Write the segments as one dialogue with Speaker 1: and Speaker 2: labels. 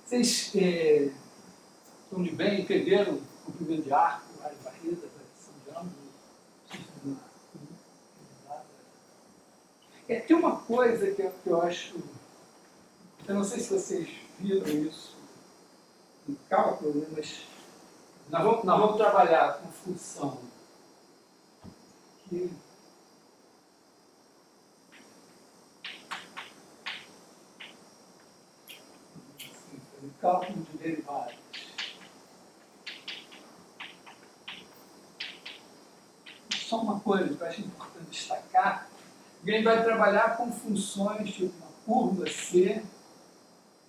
Speaker 1: Vocês estão de bem, entenderam o comprimento de arco, área de varrida, variação de ângulo, sistema. Tem uma coisa que eu acho, eu não sei se vocês viram isso no cálculo, né, mas nós vamos trabalhar com função que cálculo de derivadas. Só uma coisa que eu acho importante destacar, a gente vai trabalhar com funções de uma curva C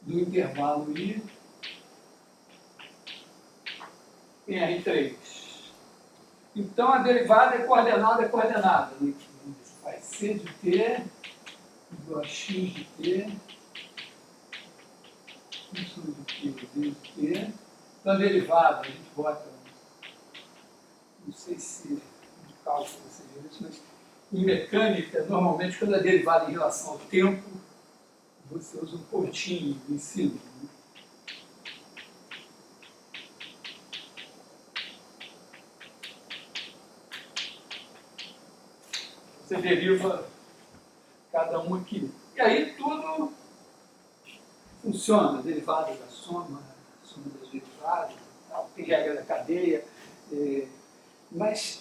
Speaker 1: do intervalo I em R3. Então a derivada é coordenada. Né? Você faz C de T igual a X de T, função de T, V de T. Então a derivada, a gente bota, não sei se no cálculo você viu isso, mas em mecânica, normalmente, quando é derivada em relação ao tempo, você usa um pontinho em cima. Né? Você deriva cada um aqui. E aí tudo funciona, derivada da soma das derivadas, tal, tem regra da cadeia, mas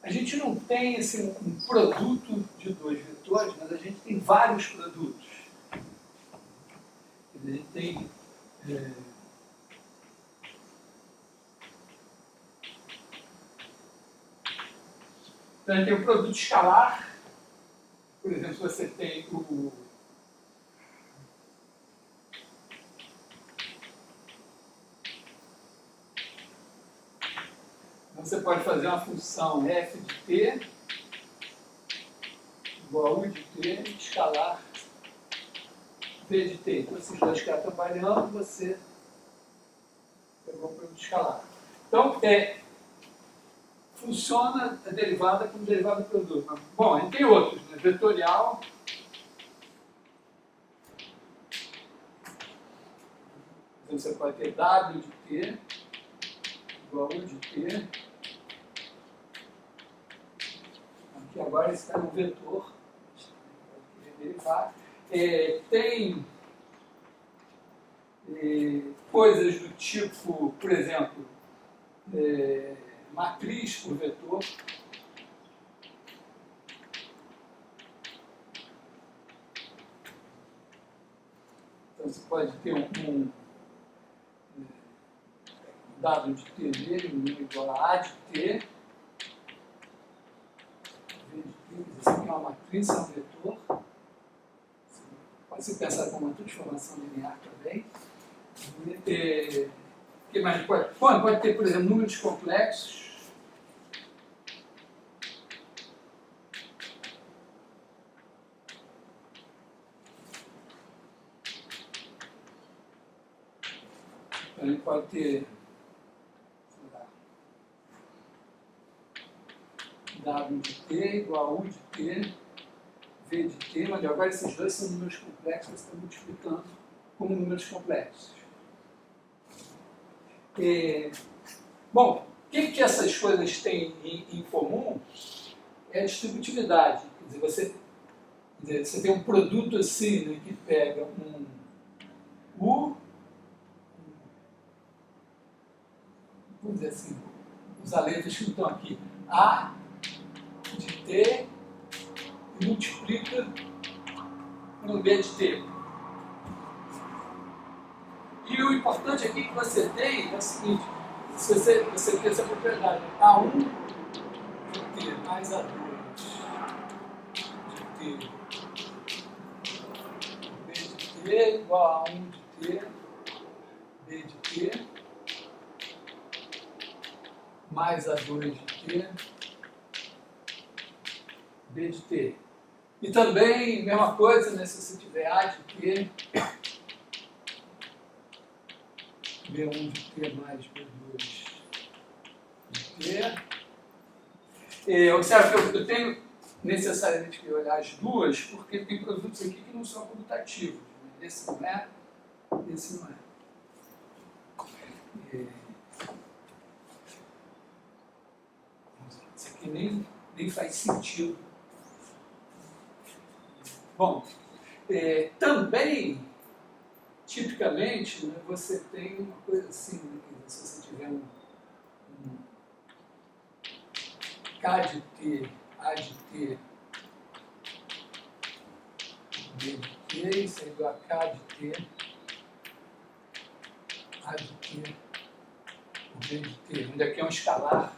Speaker 1: a gente não tem assim, um produto de dois vetores, mas a gente tem vários produtos. A gente tem então, a gente tem o produto escalar, por exemplo, você tem o você pode fazer uma função f de t igual a u de t escalar v de t. Então, esses dois caras trabalhando, você pegou o produto escalar. Então, funciona a derivada como derivada do produto. Mas, bom, a gente tem outros, né? Vetorial. Então, você pode ter w de t igual a u de t. Aqui agora esse cara é um vetor. Derivar. Tem coisas do tipo, por exemplo, matriz por vetor. Então você pode ter um W de t dele igual a A de t. V de t, isso aqui é uma matriz, é um vetor. Pode ser pensado como uma transformação linear também. Que mais pode ter, por exemplo, números complexos. Então, ele pode ter W de t igual a U de t, V de t, mas agora esses dois são números complexos, você está multiplicando como números complexos. Bom, o que essas coisas têm em comum é a distributividade. Quer dizer, você tem um produto assim, né, que pega um U, vamos dizer assim, usar letras que estão aqui, A de T e multiplica por B de T. E o importante aqui que você tem é o seguinte, se você tem essa propriedade A1 de T mais A2 de T, B de T igual a A1 de T, B de T, mais A2 de T, B de T. E também, mesma coisa, né, se você tiver A de T, B1 de T mais B2 de T. Observe que eu tenho necessariamente que olhar as duas, porque tem produtos aqui que não são comutativos. Esse não é, Esse não é. Isso aqui nem faz sentido. Bom, também, tipicamente, né, você tem uma coisa assim, né, se você tiver um K de T, A de T, B de T, isso é igual a K de T, A de T, B de T, onde aqui é um escalar.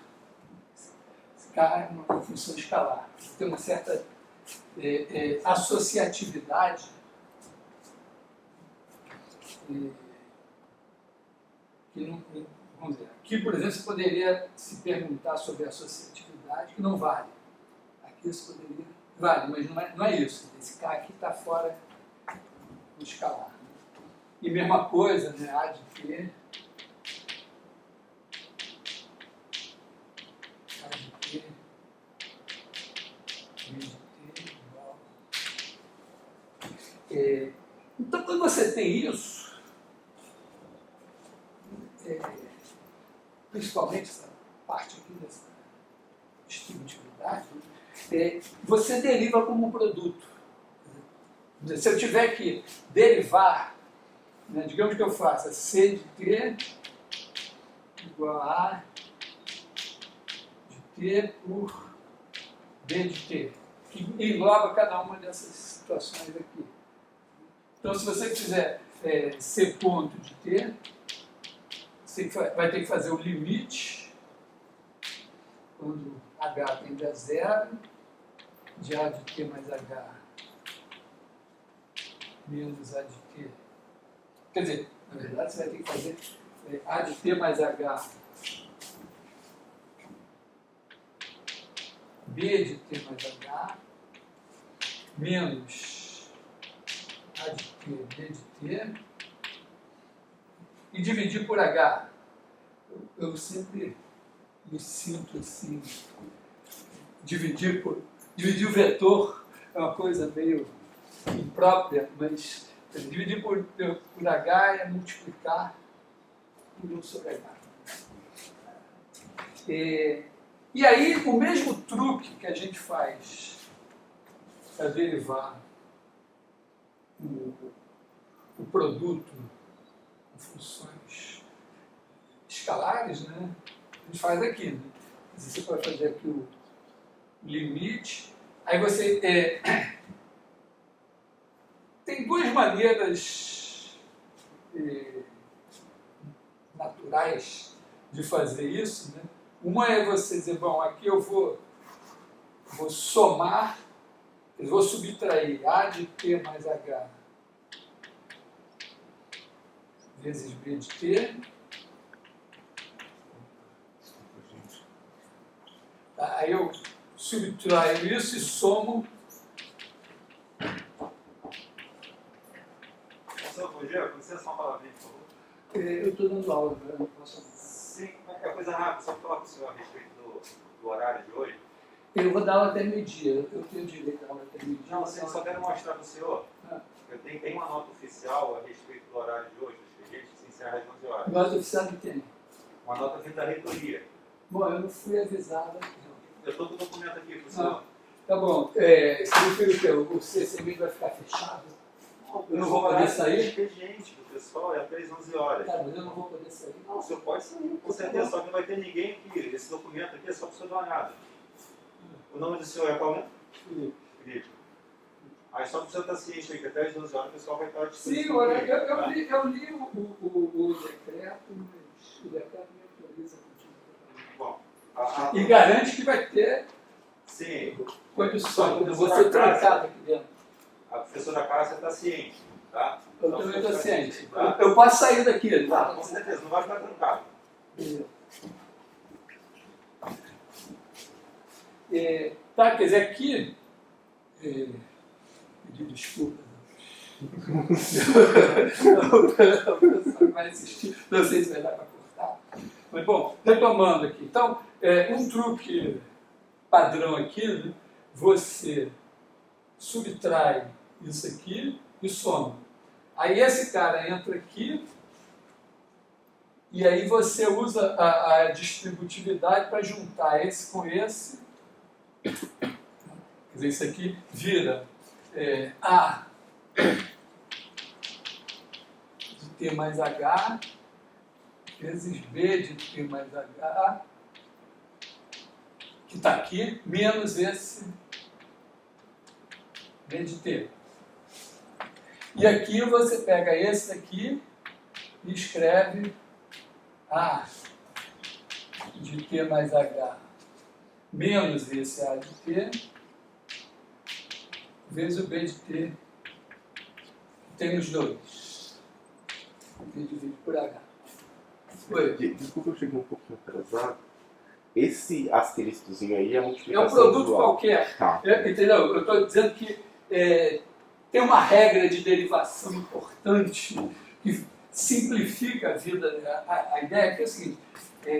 Speaker 1: Esse K é uma função escalar. Você tem uma certa associatividade que não, vamos dizer, aqui, por exemplo, você poderia se perguntar sobre associatividade, que não vale. Aqui você poderia, vale, mas não é isso. Esse K aqui está fora do escalar. E mesma coisa, né? A de T, A de T, B de T, igual. Então, quando você tem isso, principalmente essa parte aqui dessa distributividade, você deriva como um produto. Se eu tiver que derivar, né, digamos que eu faça C de T igual a A de T por B de T, que engloba cada uma dessas situações aqui. Então, se você quiser C ponto de T, você vai ter que fazer o limite, quando H tende a zero, de A de T mais H menos A de T. Quer dizer, na verdade, você vai ter que fazer A de T mais H B de T mais H menos A de T, B de T e dividir por H. Eu sempre me sinto assim, dividir o vetor é uma coisa meio imprópria, mas dividir por H é multiplicar por 1 sobre H. E aí, o mesmo truque que a gente faz para derivar o produto com funções escalares, né? A gente faz aqui. Né? Você pode fazer aqui o limite. Aí você tem duas maneiras naturais de fazer isso, né? Uma é você dizer, bom, aqui eu vou somar, eu vou subtrair A de T mais H vezes B de T. Aí eu subtraio isso e somo.
Speaker 2: Professor Rogério, com licença, uma palavrinha, por favor.
Speaker 1: Eu estou dando aula, né? Não posso...
Speaker 2: Sim, é coisa rápida, só falar com o senhor a respeito do horário de hoje.
Speaker 1: Eu vou dar aula até meio-dia, eu tenho direito a aula até meio-dia.
Speaker 2: Não, eu só quero mostrar para o senhor. Eu tenho uma nota oficial a respeito do horário de hoje, dos expedientes que se encerra às 11 horas.
Speaker 1: Nota oficial de quem?
Speaker 2: Uma nota vinda da reitoria.
Speaker 1: Bom, eu não fui avisada.
Speaker 2: Eu estou com o documento aqui para o senhor.
Speaker 1: Tá bom. Significa que o CCB vai ficar fechado? Eu não vou poder sair?
Speaker 2: O expediente do pessoal é até às 11 horas.
Speaker 1: Tá, mas eu não vou poder sair.
Speaker 2: Não, o senhor pode sair, com certeza, só que não vai ter ninguém aqui. Esse documento aqui é só para o senhor dar uma olhada. O nome do senhor é qual mesmo? Felipe. Aí só para o senhor estar ciente aí que até às 12 horas o pessoal vai estar disponível.
Speaker 1: Sim, olha, eu li o decreto, mas o decreto me autoriza a
Speaker 2: Bom,
Speaker 1: e garante que vai ter
Speaker 2: sim.
Speaker 1: condições de você trancado aqui dentro.
Speaker 2: A professora Cássia está ciente, tá?
Speaker 1: Eu também estou ciente.
Speaker 2: Tá?
Speaker 1: Eu posso sair daqui,
Speaker 2: Tá,
Speaker 1: tá?
Speaker 2: com certeza, não vai ficar trancado.
Speaker 1: Tá, quer dizer, aqui, pedir desculpa. Vai insistir, não sei se vai dar para cortar. Mas, bom, retomando aqui. Então, um truque padrão aqui, né? Você subtrai isso aqui e soma. Aí esse cara entra aqui, e aí você usa a distributividade para juntar esse com esse. Quer dizer, isso aqui vira A de T mais H vezes B de T mais H, que está aqui, menos esse B de T. E aqui você pega esse aqui e escreve A de T mais H menos esse A de T vezes o B de T que tem os dois. B dividido por H. Oi.
Speaker 3: Desculpa, eu cheguei um pouquinho atrasado. Esse asteriscozinho aí é a
Speaker 1: É
Speaker 3: multiplicação
Speaker 1: um produto
Speaker 3: usual.
Speaker 1: qualquer.
Speaker 3: Tá.
Speaker 1: Entendeu? Eu estou dizendo que tem uma regra de derivação importante que simplifica a vida. A ideia é que é o seguinte,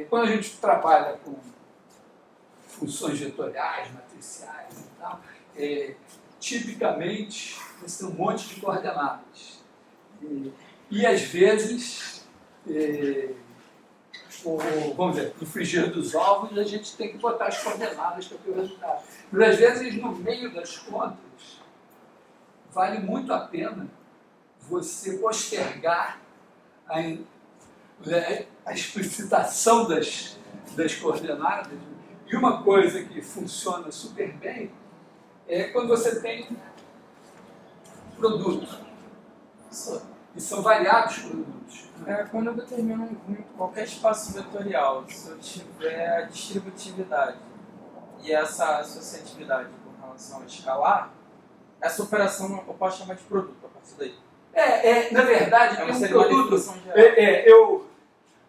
Speaker 1: quando a gente trabalha com funções vetoriais, matriciais e tal, tipicamente você tem um monte de coordenadas. E às vezes, vamos dizer, no frigir dos ovos, a gente tem que botar as coordenadas para ter o resultado. Mas às vezes, no meio das contas, vale muito a pena você postergar a explicitação das coordenadas. E uma coisa que funciona super bem é quando você tem produto. E são variados produtos.
Speaker 4: Quando eu determino qualquer espaço vetorial, se eu tiver a distributividade e essa associatividade com relação a escalar, essa operação eu posso chamar de produto a partir daí.
Speaker 1: Na verdade, tem um
Speaker 4: seria uma
Speaker 1: produto.
Speaker 4: definição geral.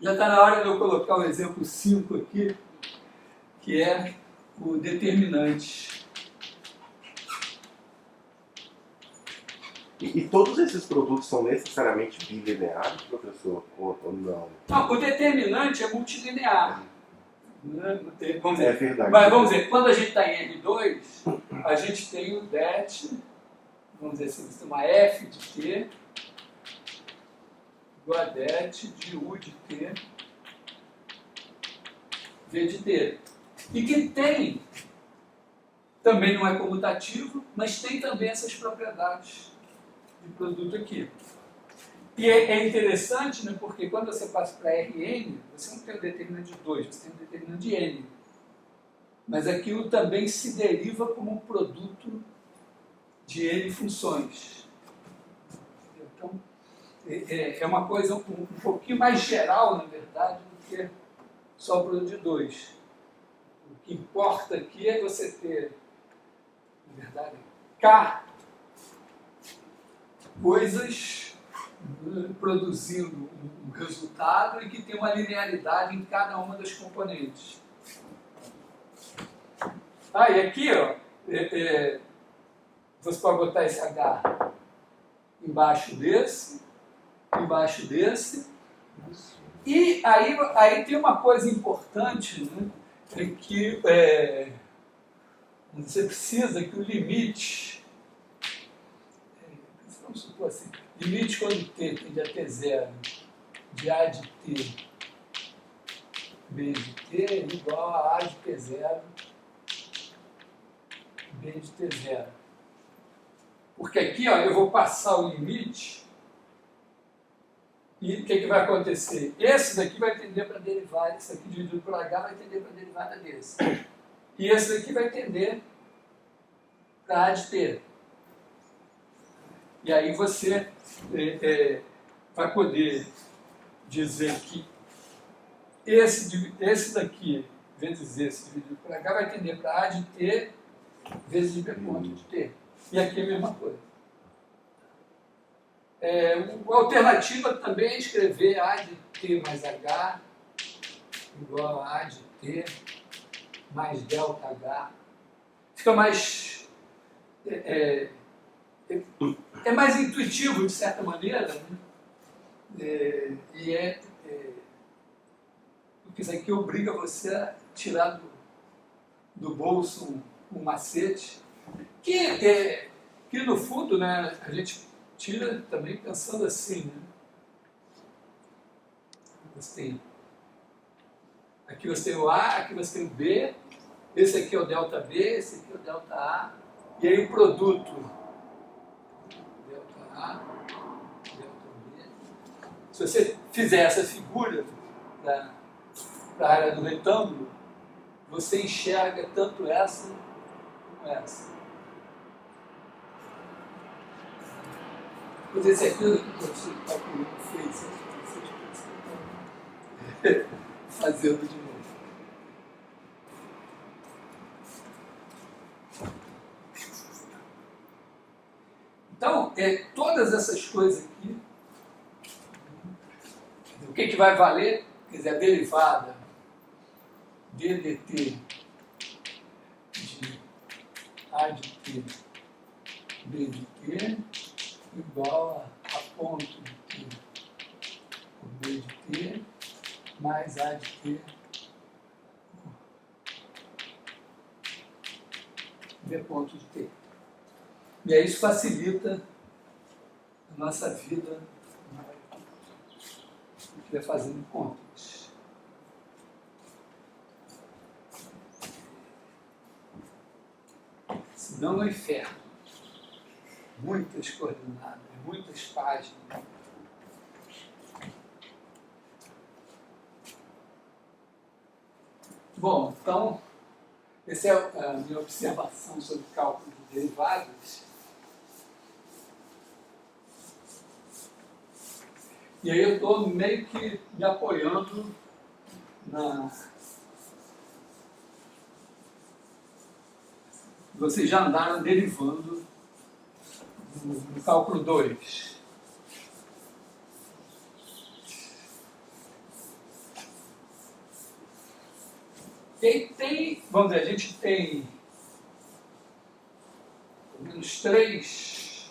Speaker 1: Já está na hora de eu colocar o exemplo 5 aqui, que é o determinante.
Speaker 3: E todos esses produtos são necessariamente bilineares, professor? Ou não?
Speaker 1: Não, o determinante é multilinear. Vamos
Speaker 3: É
Speaker 1: dizer,
Speaker 3: verdade.
Speaker 1: mas vamos dizer, quando a gente está em R2, a gente tem o det, vamos dizer assim, você tem uma f de t igual a det de u de t v de t. E que tem, também não é comutativo, mas tem também essas propriedades de produto aqui. E é interessante, né, porque quando você passa para Rn, você não tem o determinante de 2, você tem o determinante de n. Mas aquilo também se deriva como um produto de n funções. Então, é uma coisa um pouquinho mais geral, na verdade, do que só o produto de 2. O que importa aqui é você ter, na verdade, K coisas produzindo um resultado e que tem uma linearidade em cada uma das componentes. E aqui, ó, você pode botar esse H embaixo desse, e aí tem uma coisa importante, né, que você precisa que o limite, vamos supor assim, limite quando t tende a t0 de a de t b de t igual a a de t0 b de t0. Porque aqui, ó, eu vou passar o limite e o que vai acontecer? Esse daqui vai tender para derivar, esse aqui dividido por h vai tender para a derivada desse. E esse daqui vai tender para a de t. E aí você vai poder dizer que esse daqui vezes esse dividido por h vai tender para a de t vezes b ponto de t. E aqui é a mesma coisa. A alternativa também é escrever a de t mais h igual a de t mais delta h. Fica mais... é mais intuitivo, de certa maneira, né? Porque isso aqui obriga você a tirar do bolso um macete que no fundo, né, a gente tira também pensando assim, né? Aqui você tem o A, aqui você tem o B, esse aqui é o delta B, esse aqui é o delta A, e aí o produto delta A, delta B. Se você fizer essa figura para a área do retângulo, você enxerga tanto essa como essa. Pois esse aqui é o que o professor Calculino fez, fazendo de novo. Então, todas essas coisas aqui, o que vai valer? Quer dizer, a derivada ddt de A de t, B de t, igual a ponto de t, o B de t, mais A de t, B ponto de t. E aí isso facilita a nossa vida, estiver fazendo contas. Senão é um inferno. Muitas coordenadas, muitas páginas. Bom, então, essa é a minha observação sobre cálculo de derivadas. E aí eu estou meio que me apoiando na... Vocês já andaram derivando no cálculo 2. Vamos dizer, a gente tem pelo menos três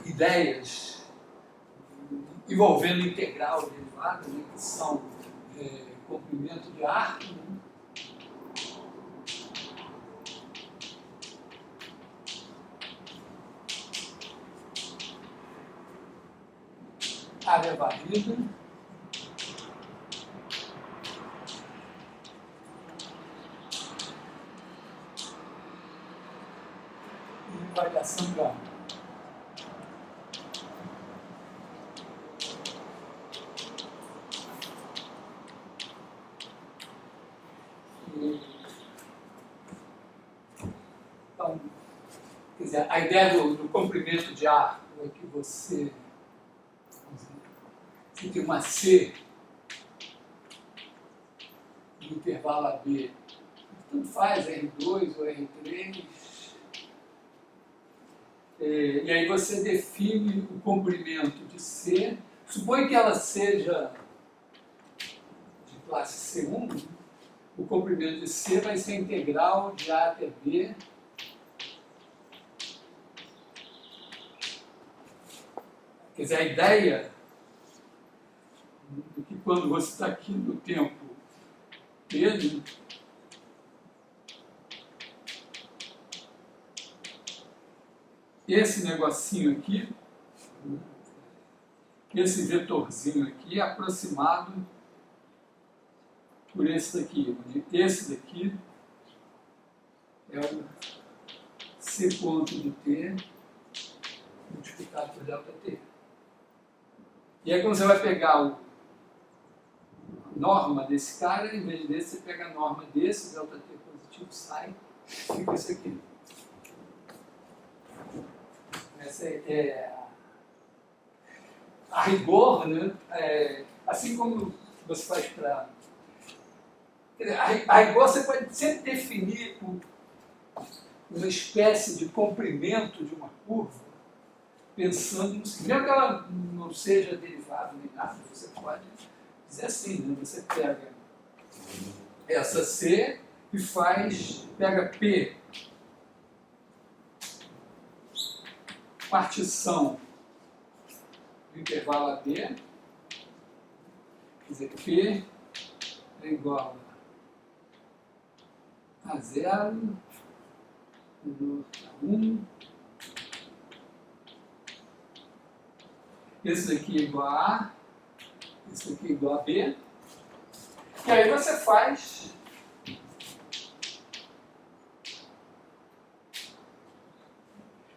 Speaker 1: ideias envolvendo integral derivada, né, que são comprimento de arco, né, área varrida, e variação gama. Então, quer dizer, a ideia do comprimento de arco é que você tem uma C no intervalo AB, tanto faz R2 ou R3, e aí você define o comprimento de C, supõe que ela seja de classe C1, né? O comprimento de C vai ser integral de A até B, quer dizer, a ideia de que quando você está aqui no tempo T, esse negocinho aqui, esse vetorzinho aqui é aproximado por esse daqui, onde esse daqui é o C ponto de T multiplicado por delta T. E aí quando você vai pegar a norma desse cara, em vez desse, você pega a norma desse, delta T positivo sai, fica isso aqui. Essa a rigor, né? Assim como você faz para... A rigor você pode sempre definir uma espécie de comprimento de uma curva, pensando no seguinte, mesmo que ela não seja derivada nem nada, você pode dizer assim, né? Você pega essa C e pega P, partição do intervalo AB, quer dizer, P é igual a 0 menor a 1. Esse daqui é igual a A, esse daqui é igual a B. E aí você faz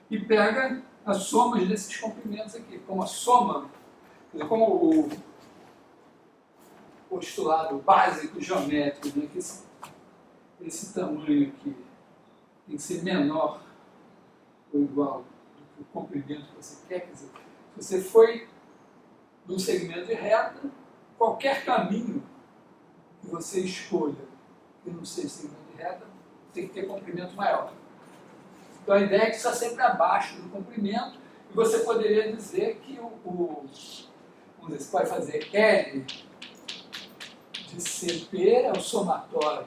Speaker 1: e pega as somas desses comprimentos aqui. Como a soma, como o postulado básico geométrico, né, que esse tamanho aqui tem que ser menor ou igual do que o comprimento que você quer. Quer dizer, se você foi num segmento de reta, qualquer caminho que você escolha que não seja segmento de reta tem que ter comprimento maior. Então a ideia é que está sempre abaixo do comprimento, e você poderia dizer que vamos dizer, você pode fazer L de CP é o somatório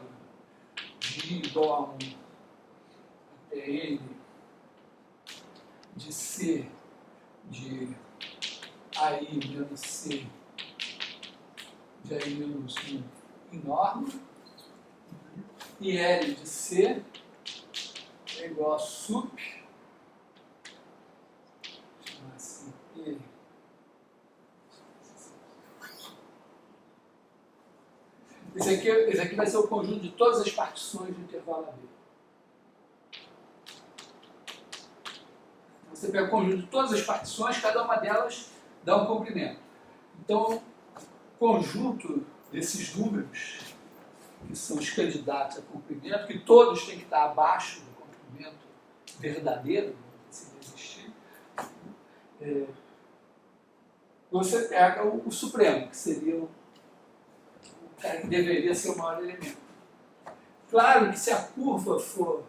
Speaker 1: de igual a 1 até N de C de AI menos C de AI menos 1 enorme, e L de C é igual a sup, chamar assim, P. Esse aqui vai ser o conjunto de todas as partições do intervalo AB. Você pega o conjunto de todas as partições, cada uma delas dá um comprimento. Então, o conjunto desses números, que são os candidatos a comprimento, que todos têm que estar abaixo do comprimento verdadeiro, se existir, você pega o supremo, que seria o cara que deveria ser o maior elemento. Claro que se a curva for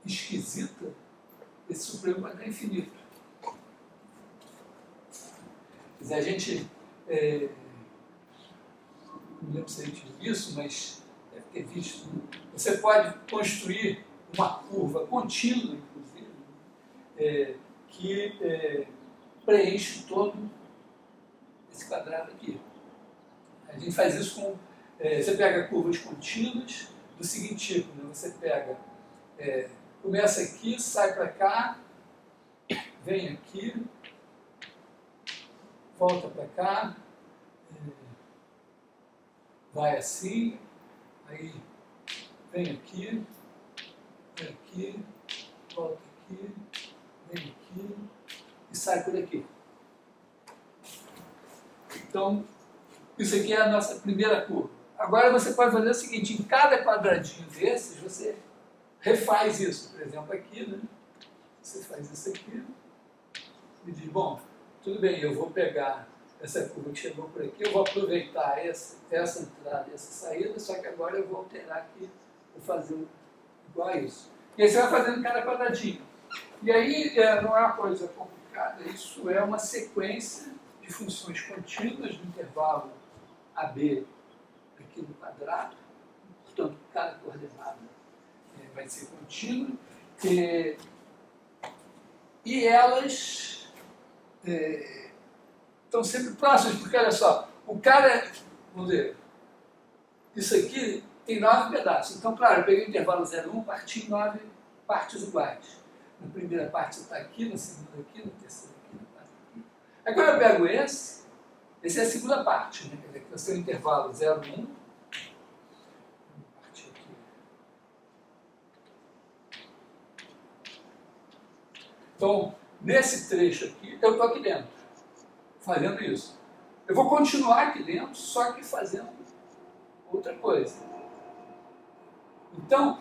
Speaker 1: esquisita, esse supremo vai dar infinito. Quer dizer, a gente, não lembro se a gente viu isso, mas deve ter visto, né? Você pode construir uma curva contínua, inclusive, que preenche todo esse quadrado aqui. A gente faz isso com... você pega curvas contínuas do seguinte tipo, né? Você pega... começa aqui, sai para cá, vem aqui, volta para cá, vai assim, aí vem aqui, volta aqui, vem aqui e sai por aqui. Então, isso aqui é a nossa primeira curva. Agora você pode fazer o seguinte, em cada quadradinho desses, você refaz isso. Por exemplo, aqui, né? Você faz isso aqui e diz, bom, tudo bem, eu vou pegar essa curva que chegou por aqui, eu vou aproveitar essa entrada e essa saída, só que agora eu vou alterar aqui, vou fazer igual a isso. E aí você vai fazendo cada quadradinho. E aí não é uma coisa complicada, isso é uma sequência de funções contínuas do intervalo AB aqui no quadrado, portanto, cada coordenada vai ser contínua, e elas estão sempre próximas, porque olha só, o cara, vamos dizer, isso aqui tem 9 pedaços, então claro, eu peguei o intervalo 0,1, parti em 9 partes iguais. Na primeira parte você está aqui, na segunda aqui, na terceira aqui, na quarta aqui. Agora eu pego esse é a segunda parte, né? Quer dizer, que vai ser o intervalo 0,1, então, nesse trecho aqui, eu estou aqui dentro, fazendo isso. Eu vou continuar aqui dentro, só que fazendo outra coisa. Então,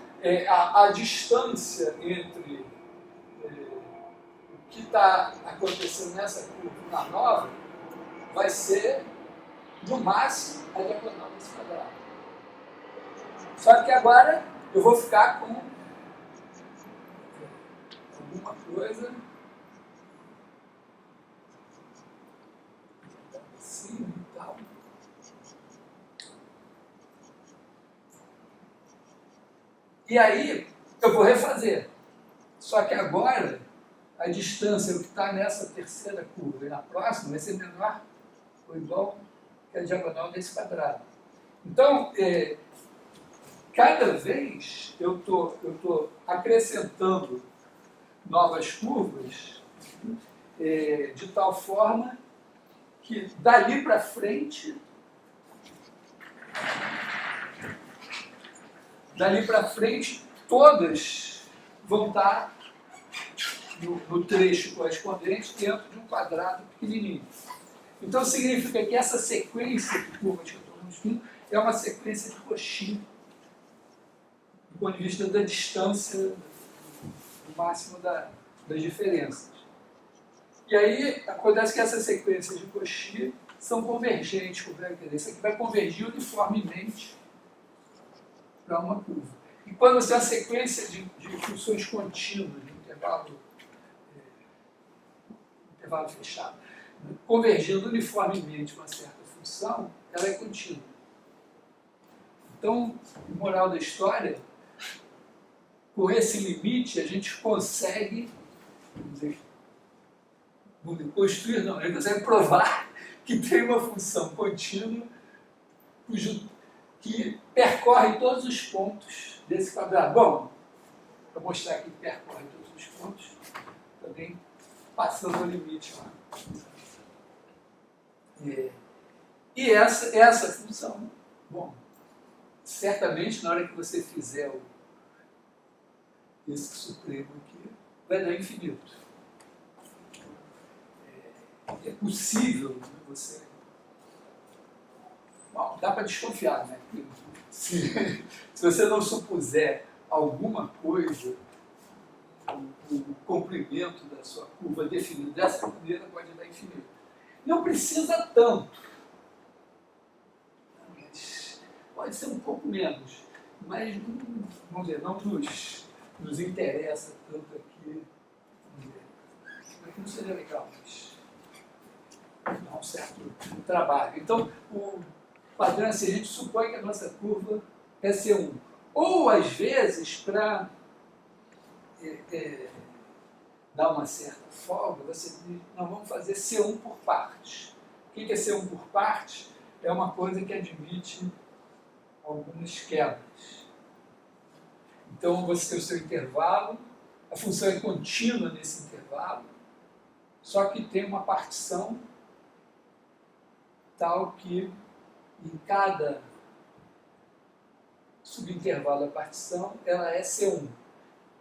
Speaker 1: a distância entre o que está acontecendo nessa curva e na nova vai ser, no máximo, a diagonal desse quadrado. Só que agora eu vou ficar com alguma coisa assim e tal. E aí eu vou refazer. Só que agora a distância que está nessa terceira curva e na próxima vai ser menor ou igual que a diagonal desse quadrado. Então, cada vez eu estou acrescentando novas curvas de tal forma que dali para frente todas vão estar no trecho correspondente dentro de um quadrado pequenininho. Então significa que essa sequência de curvas que eu estou mostrando é uma sequência de Cauchy do ponto de vista da distância do máximo das diferenças. E aí acontece que essas sequências de Cauchy são convergentes, isso aqui vai convergir uniformemente para uma curva. E quando você tem uma sequência de funções contínuas, de intervalo fechado, convergindo uniformemente uma certa função, ela é contínua. Então, moral da história, com esse limite a gente consegue, construir, não, a gente consegue provar que tem uma função contínua que percorre todos os pontos desse quadrado. Bom, para mostrar que percorre todos os pontos, também passando o limite lá. E essa função, bom, certamente na hora que você fizer esse supremo aqui, vai dar infinito. É possível, né, você... Bom, dá para desconfiar, né? Se você não supuser alguma coisa, o comprimento da sua curva definido dessa maneira pode dar infinito. Não precisa tanto. Mas pode ser um pouco menos. Mas, vamos dizer, não nos interessa tanto aqui. Aqui não seria legal, mas dá um certo trabalho. Então, o padrão é assim, a gente supõe que a nossa curva é C1. Ou, às vezes, para dar uma certa folga, você diz, nós vamos fazer C1 por partes. O que é C1 por partes? É uma coisa que admite algumas quebras. Então, você tem o seu intervalo, a função é contínua nesse intervalo, só que tem uma partição tal que em cada subintervalo da partição ela é C1,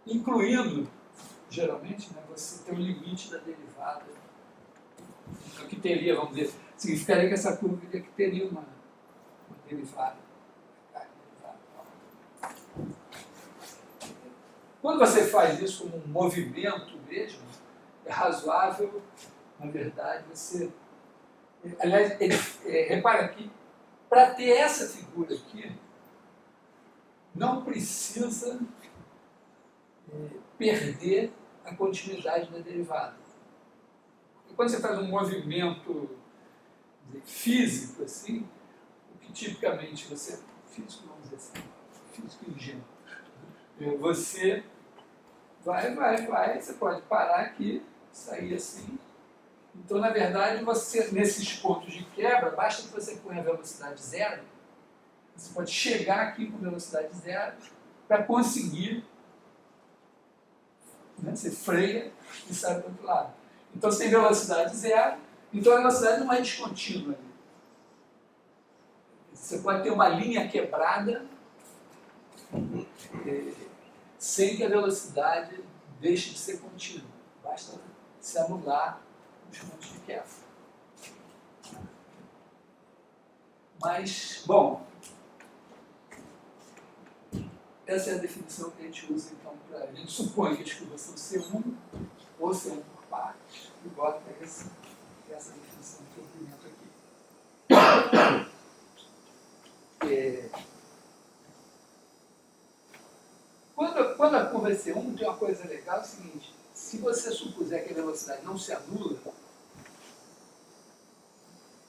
Speaker 1: incluindo, geralmente, né, você tem o limite da derivada. Então, que teria, vamos dizer, significaria que essa curva teria uma derivada. Quando você faz isso como um movimento mesmo, é razoável, na verdade, você... Aliás, repara aqui, para ter essa figura aqui, não precisa perder a continuidade da derivada. E quando você faz um movimento físico, assim, o que tipicamente você... Físico, vamos dizer assim, físico ingênuo. Você vai, você pode parar aqui, sair assim. Então, na verdade, você, nesses pontos de quebra, basta que você ponha a velocidade zero, você pode chegar aqui com velocidade zero para conseguir, né, você freia e sai para o outro lado. Então, você tem velocidade zero, então a velocidade não é descontínua ali. Você pode ter uma linha quebrada sem que a velocidade deixe de ser contínua. Basta se anular os pontos de quebra. Mas, bom, essa é a definição que a gente usa, então, para a gente supõe que as curvas são C1 ou C1 por partes, e bota essa definição de comprimento aqui. Quando a curva é C1, tem uma coisa legal, é o seguinte, se você supuser que a velocidade não se anula,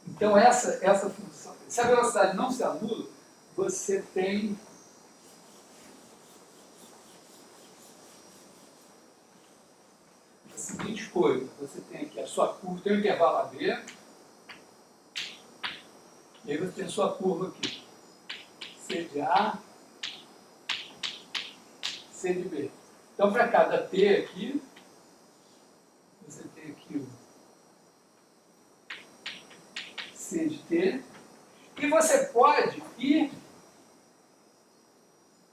Speaker 1: então essa função, se a velocidade não se anula, você tem a seguinte coisa, você tem aqui a sua curva, tem o intervalo AB, e aí você tem a sua curva aqui, C de A, C de B. Então, para cada T aqui, t, e você pode ir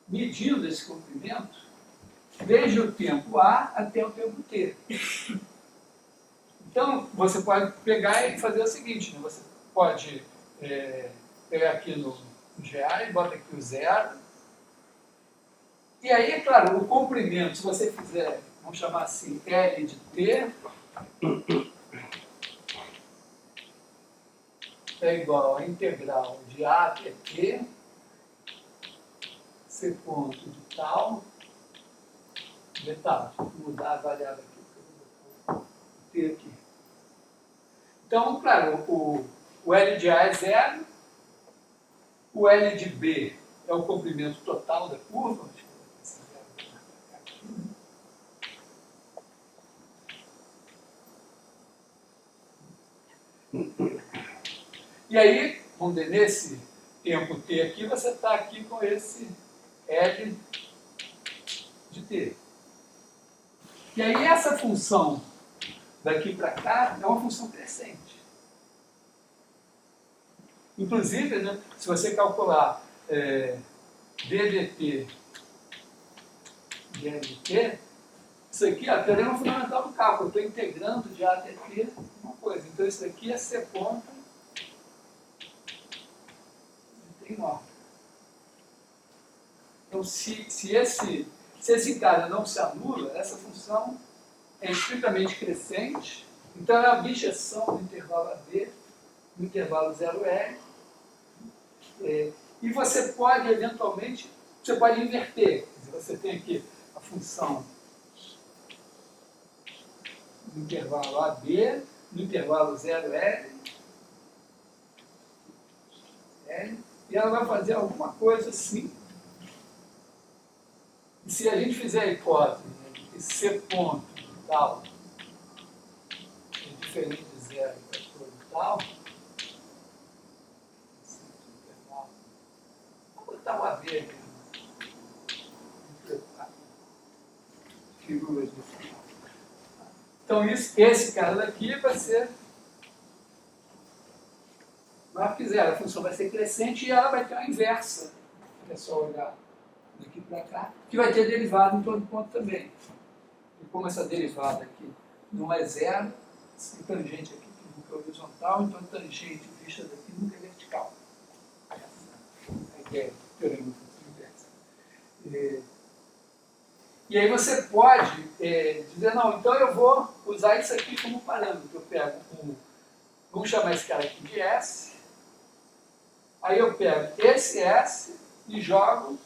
Speaker 1: medindo esse comprimento desde o tempo A até o tempo t. Então, você pode pegar e fazer o seguinte, né? Você pode pegar aqui no GA e bota aqui o 0. E aí, claro, o comprimento, se você fizer, vamos chamar assim, L de t, é igual a integral de A até t, C ponto de tal, deixa eu mudar a variável aqui, porque eu vou ter aqui. Então, claro, o L de A é 0, o L de B é o comprimento total da curva. E aí, vamos ver, nesse tempo t aqui, você está aqui com esse L de t. E aí essa função daqui para cá é uma função crescente. Inclusive, né, se você calcular d dt de L de t, isso aqui é o teorema fundamental do cálculo. Eu estou integrando de A até t uma coisa. Então isso daqui é C ponto de t enorme. Então se esse cara não se anula, essa função é estritamente crescente, então é a bijeção do intervalo AB no intervalo 0L, e você pode, eventualmente, você pode inverter. Quer dizer, você tem aqui a função no intervalo AB, no intervalo 0L, e ela vai fazer alguma coisa assim. E se a gente fizer a hipótese de que C ponto de tal é diferente de 0 para todo tal, vamos botar o AB aqui. Figuras do final. Então esse cara daqui vai ser maior que 0. A função vai ser crescente e ela vai ter a inversa. É só olhar daqui para cá, que vai ter derivada em todo ponto também. E como essa derivada aqui não é 0, esse tangente aqui nunca é horizontal, então a tangente vista daqui nunca é vertical. Essa é a ideia do teorema da função inversa. E aí você pode dizer, não, então eu vou usar isso aqui como parâmetro. Eu pego vamos chamar esse cara aqui de S, aí eu pego esse S e jogo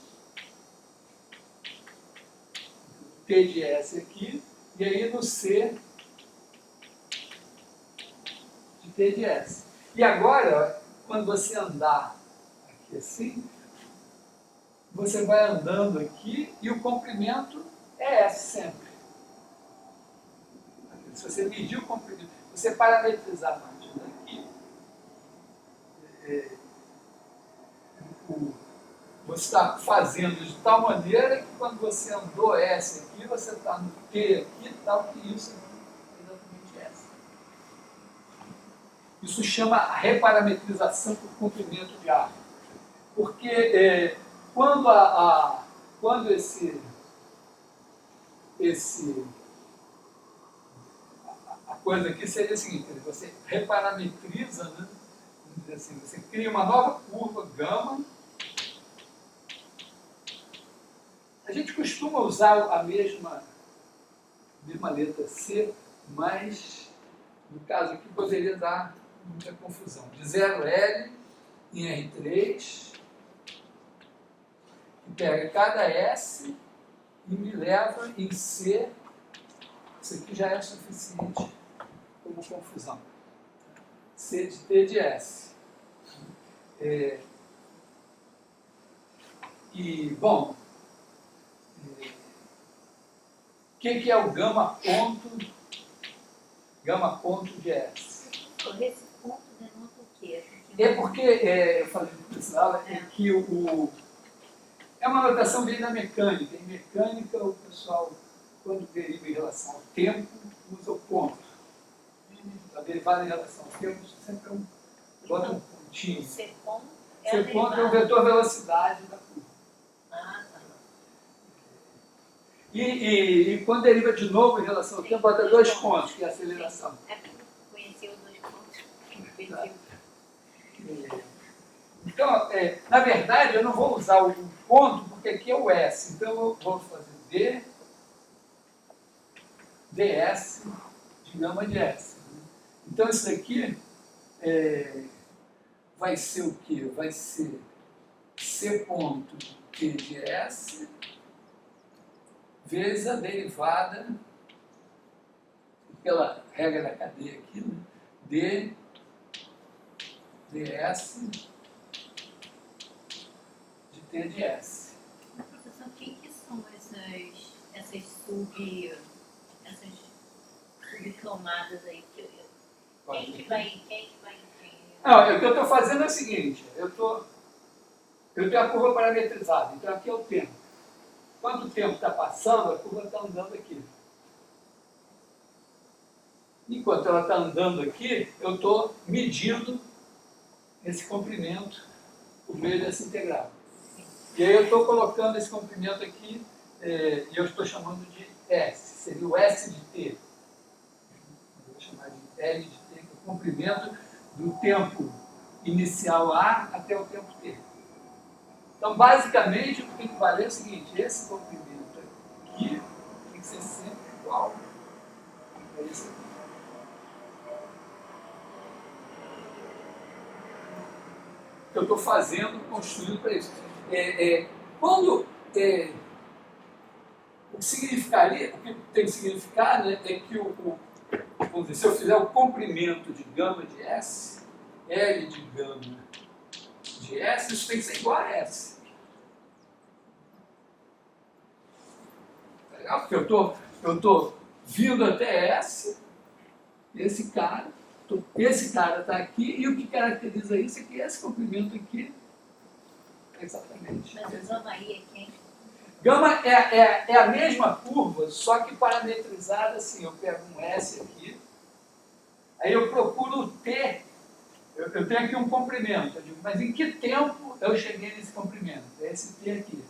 Speaker 1: T de S aqui, e aí no C de T de S. E agora, quando você andar aqui assim, você vai andando aqui e o comprimento é S sempre. Se você medir o comprimento, você parametrizar a partir daqui, você está fazendo de tal maneira que quando você andou S aqui, você está no T aqui, tal que isso aqui é exatamente S. Isso chama reparametrização por comprimento de ar. Porque quando a coisa aqui seria a seguinte, você reparametriza, né? Vamos dizer assim, você cria uma nova curva gama. A gente costuma usar a mesma letra C, mas no caso aqui poderia dar muita confusão. De 0L em R3, que pega cada S e me leva em C. Isso aqui já é suficiente como confusão. C de T de S. Bom, o que é o gama ponto de S?
Speaker 5: Esse ponto denota o quê?
Speaker 1: É porque, eu falei nessa aula, que é uma notação bem da mecânica. Em mecânica, o pessoal, quando deriva em relação ao tempo, usa o ponto. A derivada em relação ao tempo sempre bota um ponto. Tinha.
Speaker 5: C ponto é a
Speaker 1: C ponto é o
Speaker 5: derivada.
Speaker 1: vetor velocidade da curva.
Speaker 5: Ah, tá.
Speaker 1: E quando deriva de novo em relação ao tempo, bota 2 pontos, que é a aceleração.
Speaker 5: É que eu conheci os 2 pontos. Conheci
Speaker 1: Então, na verdade, eu não vou usar o ponto, porque aqui é o S. Então, eu vou fazer D, ds de gama de S. Então, isso daqui vai ser o quê? Vai ser C ponto T de S vezes a derivada, pela regra da cadeia aqui, né? D ds de T de S.
Speaker 5: Mas, professor, o que são essas subcamadas aí? Quem que vai
Speaker 1: Não, o que eu estou fazendo é o seguinte, eu tenho a curva parametrizada, então aqui é o tempo. Quanto o tempo está passando, a curva está andando aqui. Enquanto ela está andando aqui, eu estou medindo esse comprimento por meio dessa integral. E aí eu estou colocando esse comprimento aqui, e eu estou chamando de S, seria o S de T. Eu vou chamar de L de T, que é o comprimento do tempo inicial A até o tempo T. Então, basicamente, o que tem que valer é o seguinte, esse comprimento aqui tem que ser sempre igual a esse aqui. Que eu estou fazendo, construindo para isso. Quando o que significaria, o que tem que significar, né, é que vamos dizer, se eu fizer o comprimento de gama de S, L de gama de S, isso tem que ser igual a S. Tá legal? Porque eu estou vindo até S, esse cara está aqui, e o que caracteriza isso é que esse comprimento aqui é exatamente.
Speaker 5: Mas o gama aí é quem?
Speaker 1: Gama é a mesma curva, só que parametrizada assim. Eu pego um S aqui, aí eu procuro o T. Eu tenho aqui um comprimento. Eu digo, mas em que tempo eu cheguei nesse comprimento? É esse T aqui.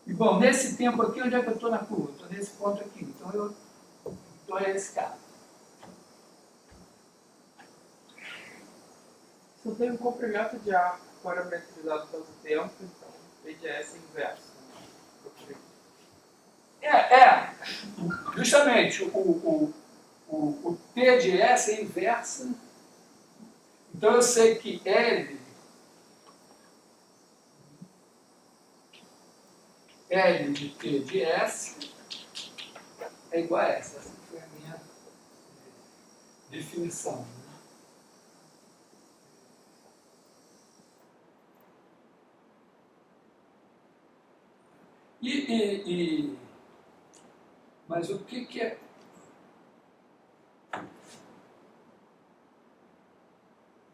Speaker 1: E bom, nesse tempo aqui, onde é que eu estou na curva? Estou nesse ponto aqui. Então é esse cara.
Speaker 4: Se eu tenho um comprimento de arco parametrizado pelo tempo, então PDS é inverso.
Speaker 1: Justamente, o T de S é inversa. Então eu sei que L de T de S é igual a essa. Essa foi a minha definição. Né? Mas o que é?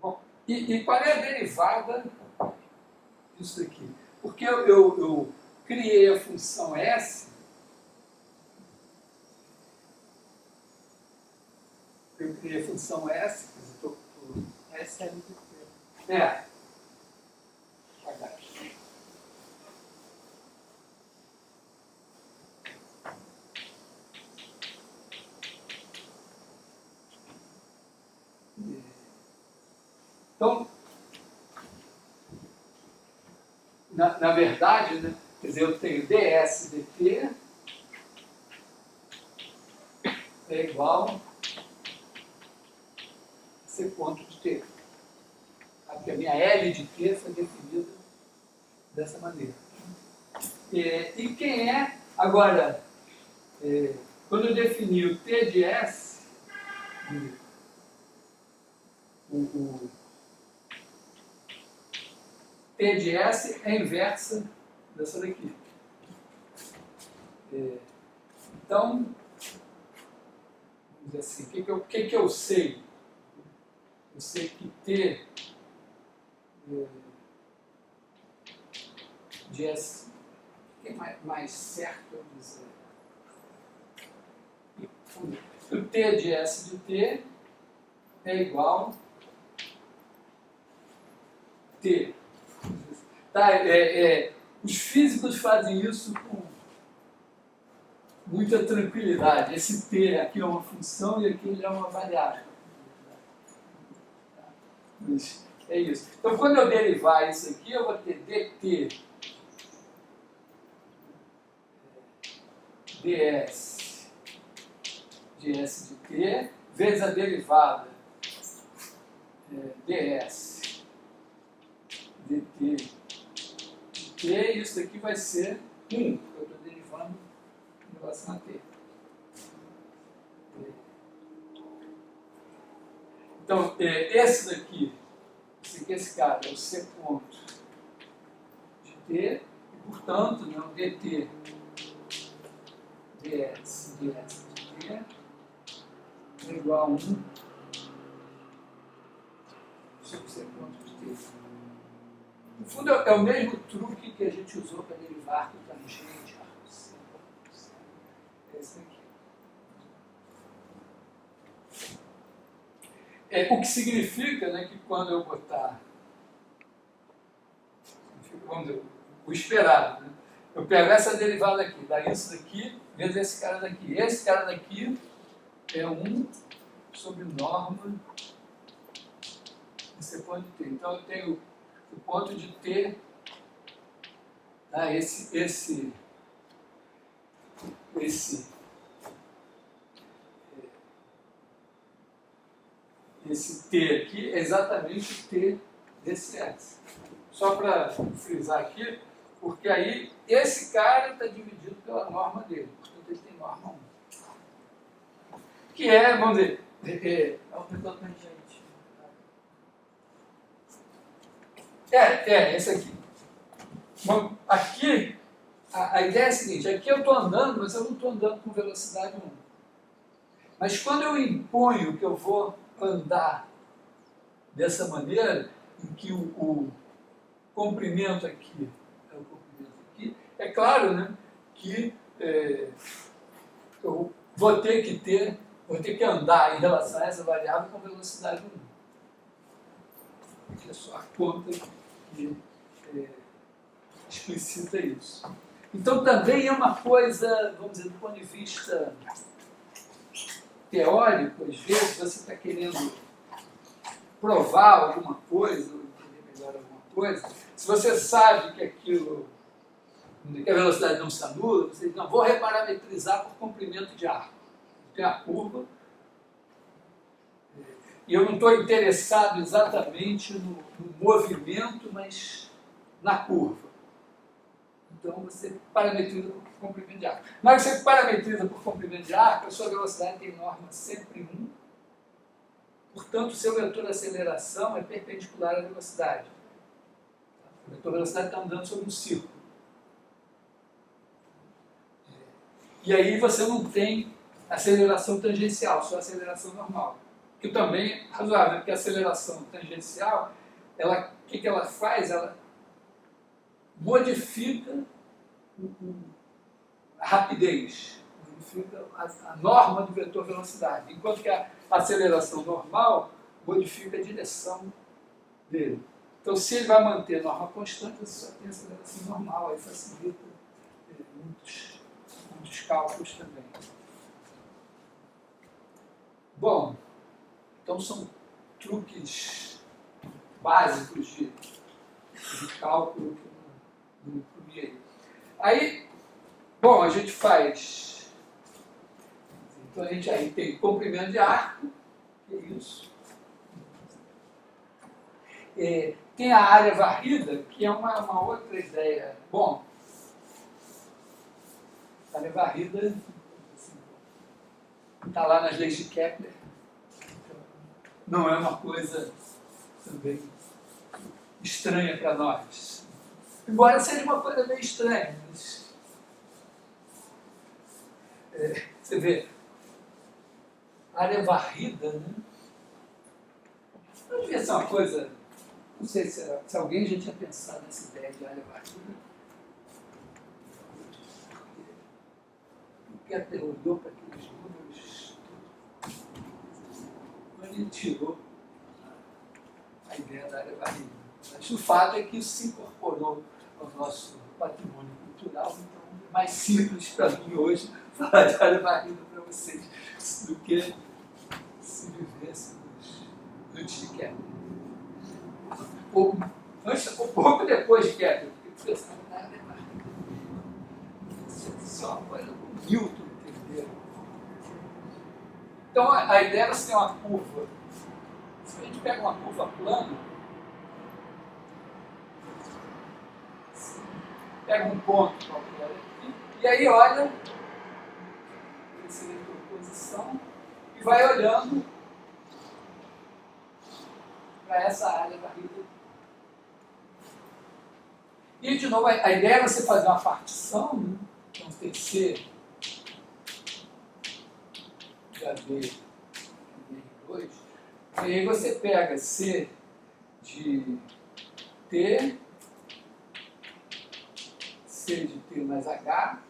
Speaker 1: Bom, e qual é a derivada disso aqui? Porque eu criei a função S, eu criei a função S,
Speaker 4: Essa é a LDT.
Speaker 1: Então, na verdade, né, quer dizer, eu tenho ds dt é igual a C ponto de t. Porque a minha L de t foi definida dessa maneira. E quem é, agora, quando eu defini o t de s, o T de S é a inversa dessa daqui. Então, vamos dizer assim, o que eu sei? Eu sei que T de S, o que é mais certo eu dizer? O T de S de T é igual T. Tá? Os físicos fazem isso com muita tranquilidade. Esse T aqui é uma função e aqui ele é uma variável. Mas é isso. Então, quando eu derivar isso aqui, eu vou ter dt ds ds de t vezes a derivada ds dt de t, e isso aqui vai ser 1, porque eu estou derivando em relação a t. Então, esse daqui, esse cara é o c ponto de t, e, portanto, né, o dt ds de t é igual a 1 sobre c ponto de t. No fundo, é o mesmo truque que a gente usou para derivar arco tangente, arco seco. É esse aqui. O que significa, né, que quando eu botar, vamos dizer, o esperado, né, eu pego essa derivada aqui, dá isso daqui, vezes esse cara daqui. Esse cara daqui é 1 sobre norma de ponto de t. Então eu tenho o ponto de t, tá, esse t aqui é exatamente o t desse s. Só para frisar aqui, porque aí esse cara está dividido pela norma dele, portanto ele tem norma 1. Que é, vamos dizer,
Speaker 4: É o vetor tangente.
Speaker 1: esse aqui. Bom, aqui, a ideia é a seguinte, aqui eu estou andando, mas eu não estou andando com velocidade 1. Mas quando eu imponho que eu vou andar dessa maneira, em que o comprimento aqui é o comprimento aqui, é claro, né, que eu vou ter que andar em relação a essa variável com velocidade 1. Aqui é só a conta que explicita isso. Então também é uma coisa, vamos dizer, do ponto de vista teórico, às vezes você está querendo provar alguma coisa, ou entender melhor alguma coisa, se você sabe que aquilo, que a velocidade não se anula, você diz, não, vou reparametrizar por comprimento de arco. Tem a curva, e eu não estou interessado exatamente no movimento, mas na curva. Então você parametriza por comprimento de arco. Na hora que você parametriza por comprimento de arco, a sua velocidade tem norma sempre 1. Portanto, o seu vetor de aceleração é perpendicular à velocidade. O vetor de velocidade está andando sobre um círculo. E aí você não tem aceleração tangencial, só aceleração normal. Que também é razoável, porque a aceleração tangencial, o que ela faz? Ela modifica a rapidez, modifica a norma do vetor velocidade, enquanto que a aceleração normal modifica a direção dele. Então, se ele vai manter a norma constante, você só tem aceleração normal, aí facilita muitos cálculos também. Bom, então são truques básicos de cálculo que eu não incluí aí. Aí, bom, a gente faz. Então a gente aí tem comprimento de arco, que é isso. Tem a área varrida, que é uma outra ideia. Bom, a área varrida está lá nas leis de Kepler. Não é uma coisa também estranha para nós. Embora seja uma coisa meio estranha, mas você vê, área varrida, né? Não devia ser uma coisa, não sei se alguém já tinha pensado nessa ideia de área varrida. O Kepler olhou para aqueles números, mas ele tirou a ideia da área varrida. Mas o fato é que isso se incorporou ao nosso patrimônio cultural, então é mais simples para mim hoje falar de área varrida para vocês do que se vivesse antes de Kepler. Um pouco depois de Kepler, porque pensava na área varrida. Só uma coisa com Newton, entendeu? Então a ideia era ser uma curva. Se a gente pega uma curva plana, pega um ponto qualquer aqui, e aí olha essa posição e vai olhando para essa área varrida. E de novo, a ideia é você fazer uma partição, né? Então tem C de AB e R2, e aí você pega C de T, C de T mais H,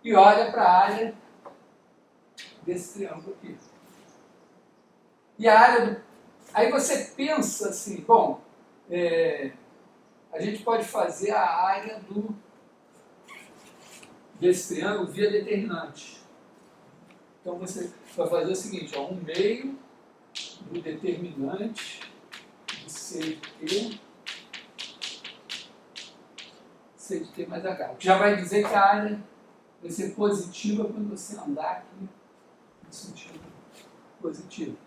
Speaker 1: e olha para a área desse triângulo aqui. E a área do... Aí você pensa assim, bom, a gente pode fazer a área desse triângulo via determinante. Então você vai fazer o seguinte, ó, 1/2 do determinante de C de T mais H. O que já vai dizer que a área vai ser positiva quando você andar aqui no sentido positivo.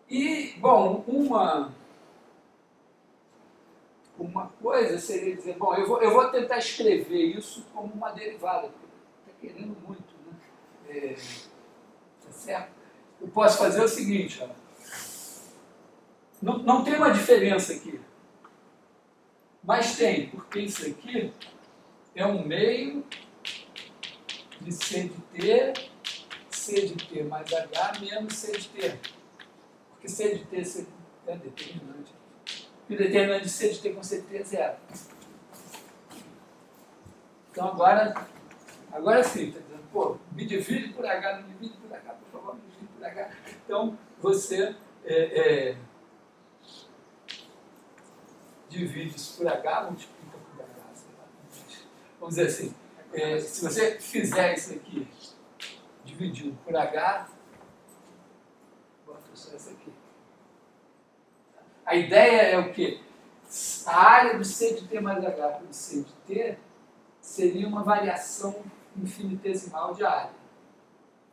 Speaker 1: E, bom, uma coisa seria dizer, bom, eu vou tentar escrever isso como uma derivada, porque está querendo muito, né? Tá certo? Eu posso fazer o seguinte, ó. Não tem uma diferença aqui, mas tem, porque isso aqui é 1/2 de C de T mais H menos C de T. Porque C de T é determinante. E o determinante de C de T com C de T é 0. Então agora sim, está dizendo, pô, me divide por H, não me divide por H, por favor, me divide por H. Então você divide isso por H, multiplica por H. Vamos dizer assim, se você fizer isso aqui dividido por H, bota só isso aqui. A ideia é o quê? A área do C de T mais H pelo C de T seria uma variação infinitesimal de área,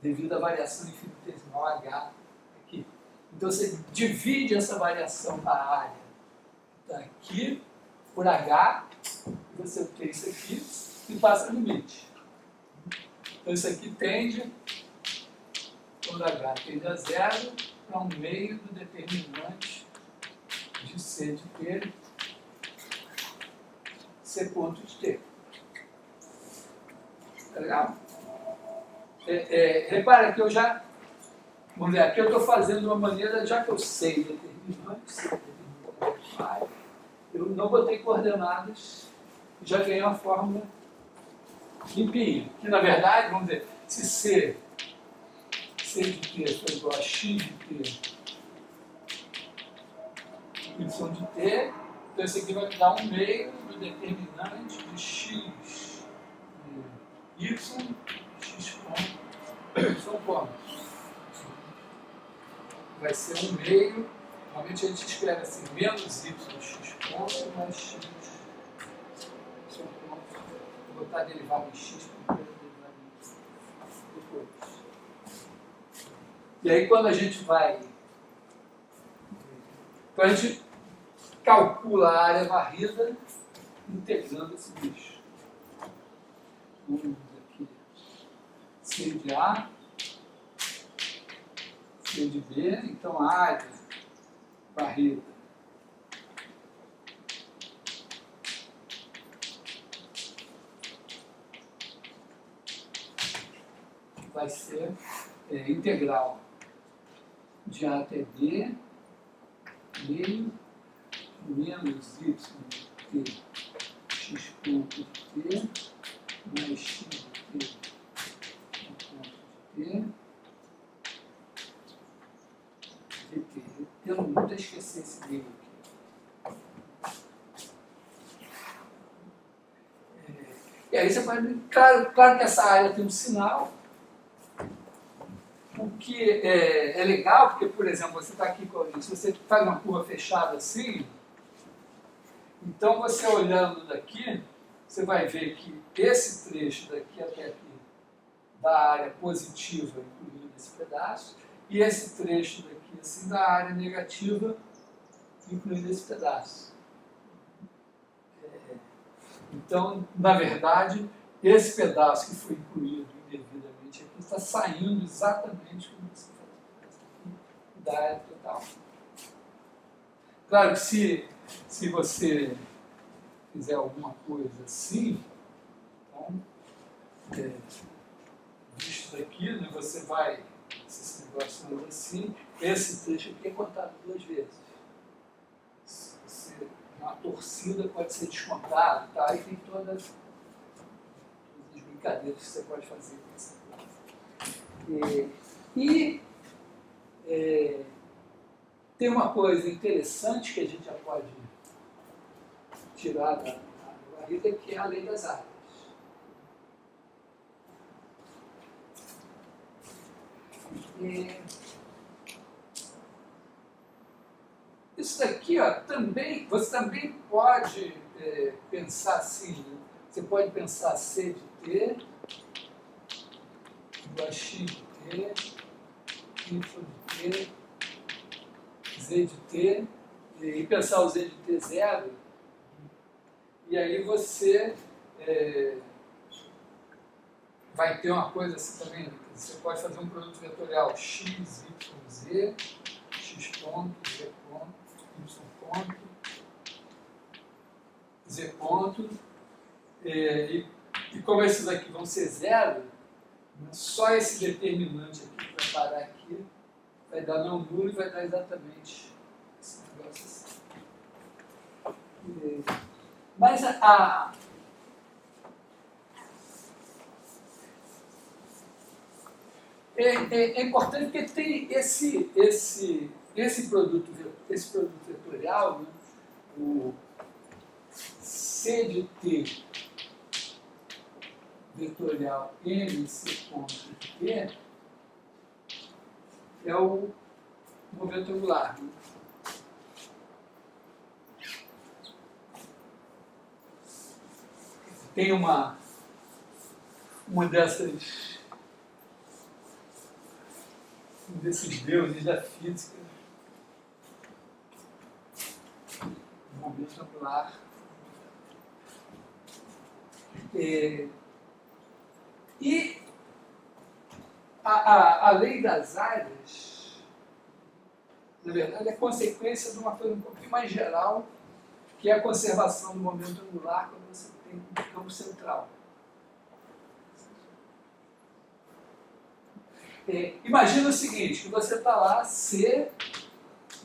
Speaker 1: devido à variação infinitesimal H aqui. Então você divide essa variação da área aqui por H, e você tem isso aqui e passa o limite. Então isso aqui tende, quando H tende a 0, para 1/2 do determinante de C de T, C ponto de T. Tá legal? Repara que eu já, vamos ver, aqui eu estou fazendo de uma maneira, já que eu sei determinante, eu não botei coordenadas, já ganhei uma fórmula limpinha. Que na verdade, vamos dizer, se C de T for igual a X de T, Y de T, então isso aqui vai me dar 1/2 do determinante de X de Y, X ponto. Vai ser 1/2. Normalmente a gente escreve assim, menos y x ponto mais x ponto. Vou botar a derivada em x primeiro, derivada em depois. E aí quando a gente vai... Então a gente calcula a área varrida integrando esse bicho. Vamos aqui. C de A, C de B, então a área varrida vai ser integral de A até B, meio, menos y de t, x ponto de t, mais x de t, ponto de t, E aí você pode... Claro que essa área tem um sinal, o que é legal, porque, por exemplo, você está aqui, se você faz uma curva fechada assim, então você olhando daqui, você vai ver que esse trecho daqui até aqui, da área positiva, incluindo esse pedaço, e esse trecho daqui, assim, da área negativa, incluindo esse pedaço. Então, na verdade, esse pedaço que foi incluído indevidamente aqui está saindo exatamente como você faz aqui, da área total. Claro que se você fizer alguma coisa assim, então, visto daqui, né, você vai, esse negócio assim, esse trecho aqui é contado 2 vezes. Uma torcida pode ser descontada, tá? E tem todas as brincadeiras que você pode fazer com essa coisa. Tem uma coisa interessante que a gente já pode tirar da varrida, que é a lei das áreas. Isso daqui, ó, você também pode pensar assim, né? Você pode pensar C de T, igual a X de T, Y de T, Z de T, e pensar o Z de T zero, e aí você vai ter uma coisa assim também, né? Você pode fazer um produto vetorial X, Y, Z, X ponto, Z ponto, Y ponto, Z ponto, e como esses aqui vão ser zero, só esse determinante aqui que vai parar aqui vai dar não nulo e vai dar exatamente esse negócio assim. Mas é importante porque tem esse produto vetorial, né? O C de T vetorial M C ponto de T é o movimento angular. Né? Tem uma desses deuses da física, o movimento angular. E a lei das áreas, na verdade, é consequência de uma coisa um pouquinho mais geral, que é a conservação do momento angular quando você tem um campo central. Imagina o seguinte, que você está lá, C,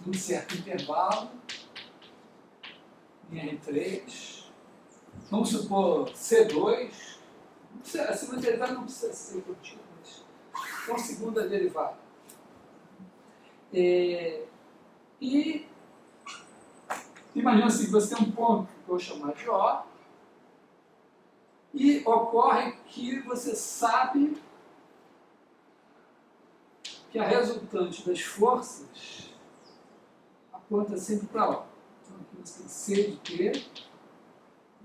Speaker 1: num certo intervalo, em R3, vamos supor C2, a segunda derivada não precisa ser contínua, mas é uma segunda derivada. E imagina assim, você tem um ponto que eu vou chamar de O, e ocorre que você sabe que a resultante das forças aponta sempre para O. Então aqui você tem C de T,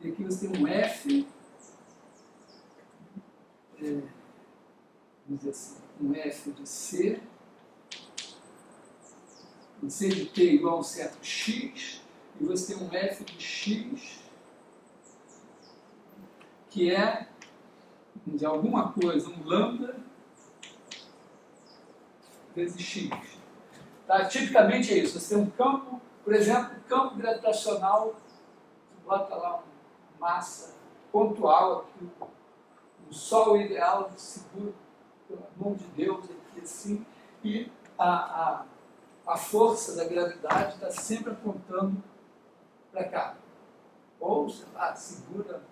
Speaker 1: e aqui você tem um F, vamos dizer assim, um F de C, um C de T igual a um certo X, e você tem um F de X, que é de alguma coisa, um lambda vezes X. Tá? Tipicamente é isso, você tem um campo, por exemplo, campo gravitacional, você bota lá uma massa pontual aqui, o Sol ideal, seguro, pelo amor de Deus, aqui assim, e a força da gravidade está sempre apontando para cá. Ou, sei lá, segura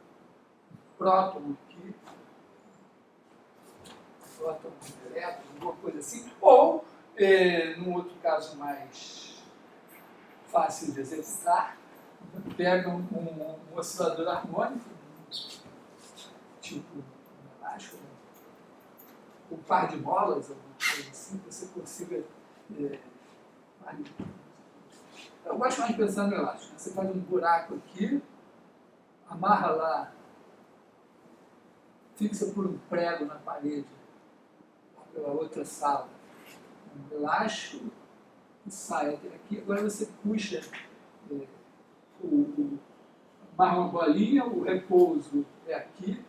Speaker 1: um próton aqui, próton direto, alguma coisa assim. Ou, num outro caso mais fácil de executar, pega um oscilador harmônico, tipo um elástico, né? Um par de molas, alguma coisa assim, que você consiga. Eu gosto mais de pensar no elástico. Né? Você faz um buraco aqui, amarra lá, fixa por um prego na parede, lá pela outra sala, um elástico e sai até aqui. Agora você puxa, amarra uma bolinha, o repouso é aqui,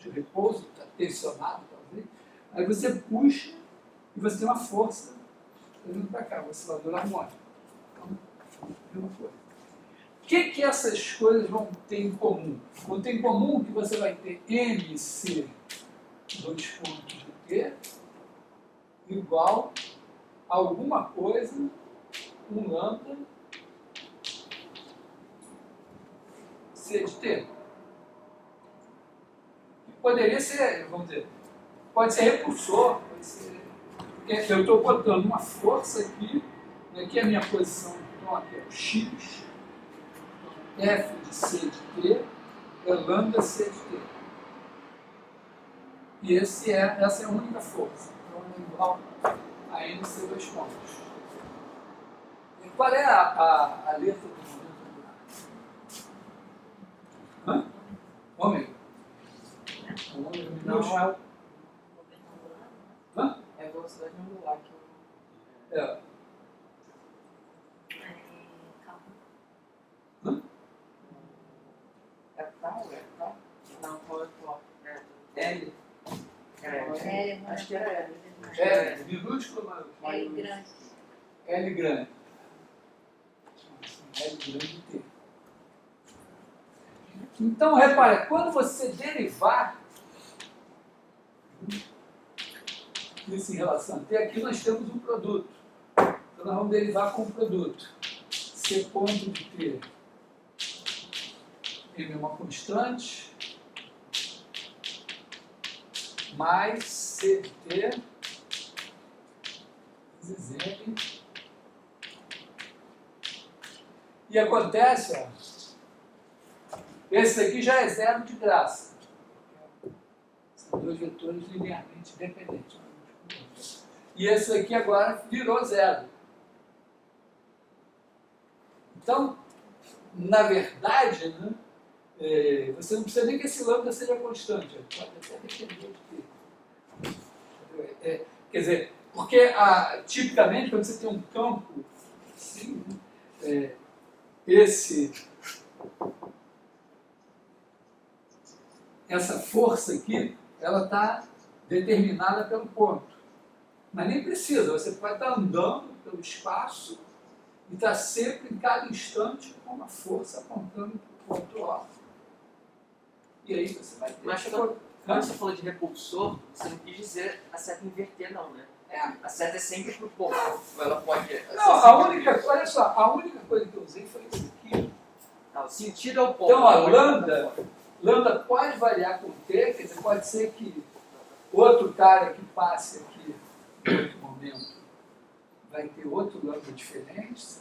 Speaker 1: o repouso está tensionado, talvez. Aí você puxa e você tem uma força vindo para cá, o oscilador harmônico. Então, é uma coisa. O que essas coisas vão ter em comum? Vão ter em comum que você vai ter MC, 2 pontos de T, igual a alguma coisa, um lambda, C de T. Que poderia ser, vamos dizer, pode ser repulsor, pode ser. Eu estou botando uma força aqui, aqui é a minha posição, então aqui é o X, F de C de T, é lambda C de T. E essa é a única força. Então é igual a NC 2 pontos. E qual é a letra do momento angular? Hã? Ômega. O ômega
Speaker 4: Não, é,
Speaker 1: Hã?
Speaker 4: é a velocidade angular que eu...
Speaker 1: É.
Speaker 5: Calma.
Speaker 1: Hã?
Speaker 4: É tal, é tal? Não, qual é qual? É L.
Speaker 5: Acho que era L.
Speaker 1: L minúsculo, mas
Speaker 5: L grande.
Speaker 1: L grande. L grande T. Então, repara, quando você derivar isso em relação a T, aqui nós temos um produto. Então, nós vamos derivar com o produto. C ponto de T. M é uma constante. Mais C de T. Vezes M. E acontece, ó, esse aqui já é zero de graça. São 2 vetores linearmente dependentes. E esse aqui agora virou zero. Então, na verdade, né, você não precisa nem que esse lambda seja constante. Pode até depender de T. Quer dizer, porque tipicamente quando você tem um campo assim, né, essa força aqui, ela está determinada pelo ponto. Mas nem precisa, você pode estar andando pelo espaço e estar sempre, em cada instante, com uma força apontando para o ponto O. E aí você vai ter...
Speaker 6: Mas quando você falou de repulsor, você não quis dizer a seta inverter, não, né? A seta é sempre pro ponto. Ela pode...
Speaker 1: Não, olha só, a única coisa que eu usei foi isso aqui.
Speaker 6: O sentido é o ponto.
Speaker 1: Então, a lambda pode variar com T, quer dizer, pode ser que outro cara que passe aqui em outro momento vai ter outro lambda diferente.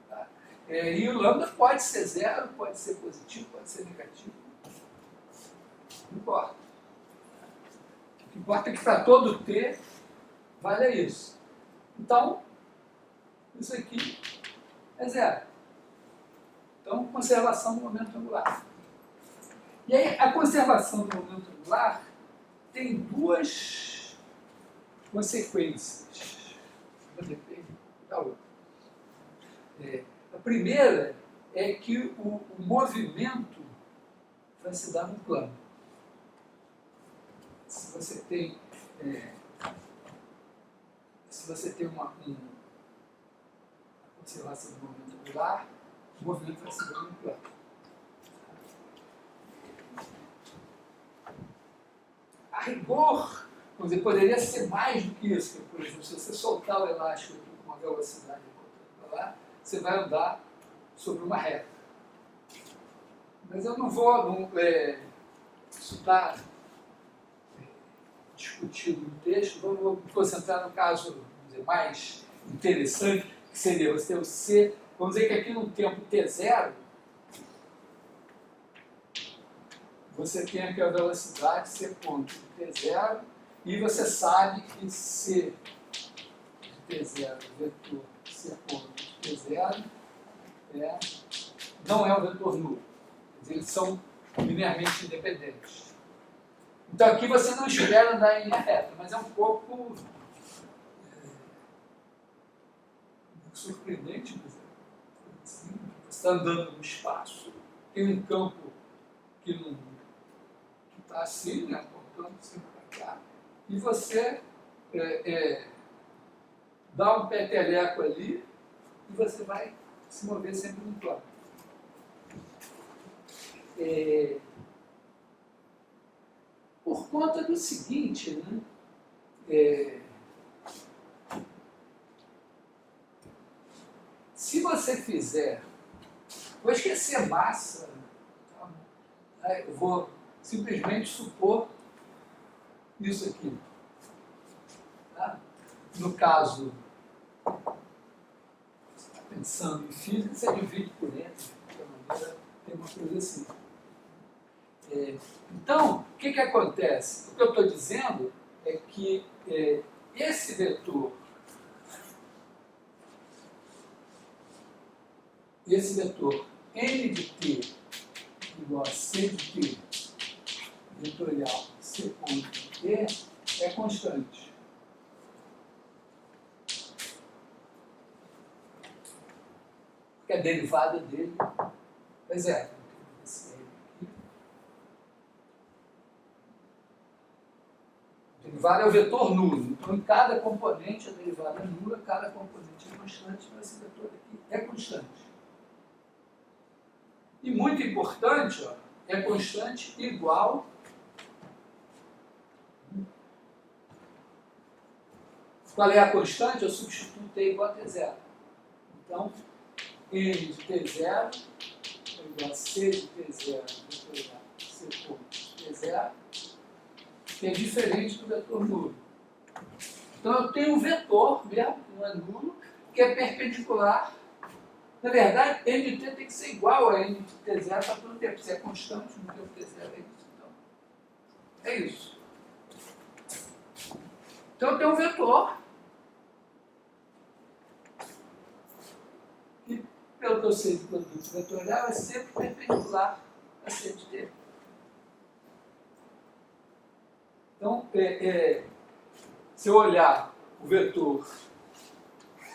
Speaker 1: Tá? E o lambda pode ser zero, pode ser positivo, pode ser negativo. Não importa. O que importa é que para todo T vale isso. Então, isso aqui é zero. Então, conservação do momento angular. E aí, a conservação do momento angular tem 2 consequências. Uma depende da outra. A primeira é que o movimento vai se dar no plano. Se você tem uma conservação do momento angular, o movimento vai se dar no plano. A rigor, vamos dizer, poderia ser mais do que isso. Por exemplo, se você soltar o elástico aqui com uma velocidade para lá, você vai andar sobre uma reta. Mas eu não vou... isso está discutido no texto, vou me concentrar no caso, vamos dizer, mais interessante, que seria você ter o C. Vamos dizer que aqui no tempo T0, você tem aqui a velocidade C ponto de T0, e você sabe que C de T0, vetor C ponto de T0, não é um vetor nulo. Eles são linearmente independentes. Então aqui você não espera andar em linha reta, mas é um pouco surpreendente, mas assim, você está andando no espaço, tem um campo que está assim, né, apontando sempre para cá, e você dá um peteleco ali e você vai se mover sempre no plano. Por conta do seguinte, né? Se você fizer, vou esquecer massa, tá? Eu vou simplesmente supor isso aqui. Tá? No caso, você está pensando em física, você divide por n, de qualquer maneira, tem uma coisa assim. Então, o que acontece? O que eu estou dizendo é que esse vetor n de t igual a c de t vetorial c ponto de t é constante. Porque a derivada dele é zero. A derivada é o vetor nulo. Então, em cada componente, a derivada é nula, cada componente é constante, então esse vetor aqui é constante. E muito importante, ó, é constante igual qual é a constante? Eu substituo t igual a t0. Então, n de t0 é igual a c de t0 vetorial c ponto de t0, que é diferente do vetor nulo. Então, eu tenho um vetor mesmo, que não é nulo, que é perpendicular. Na verdade, n de t tem que ser igual a n de t0 para todo tempo. Se é constante no tempo t0, é isso. Então, é isso. Então, eu tenho um vetor que, pelo que eu sei do produto vetorial, é sempre perpendicular a c de t. Então, se eu olhar o vetor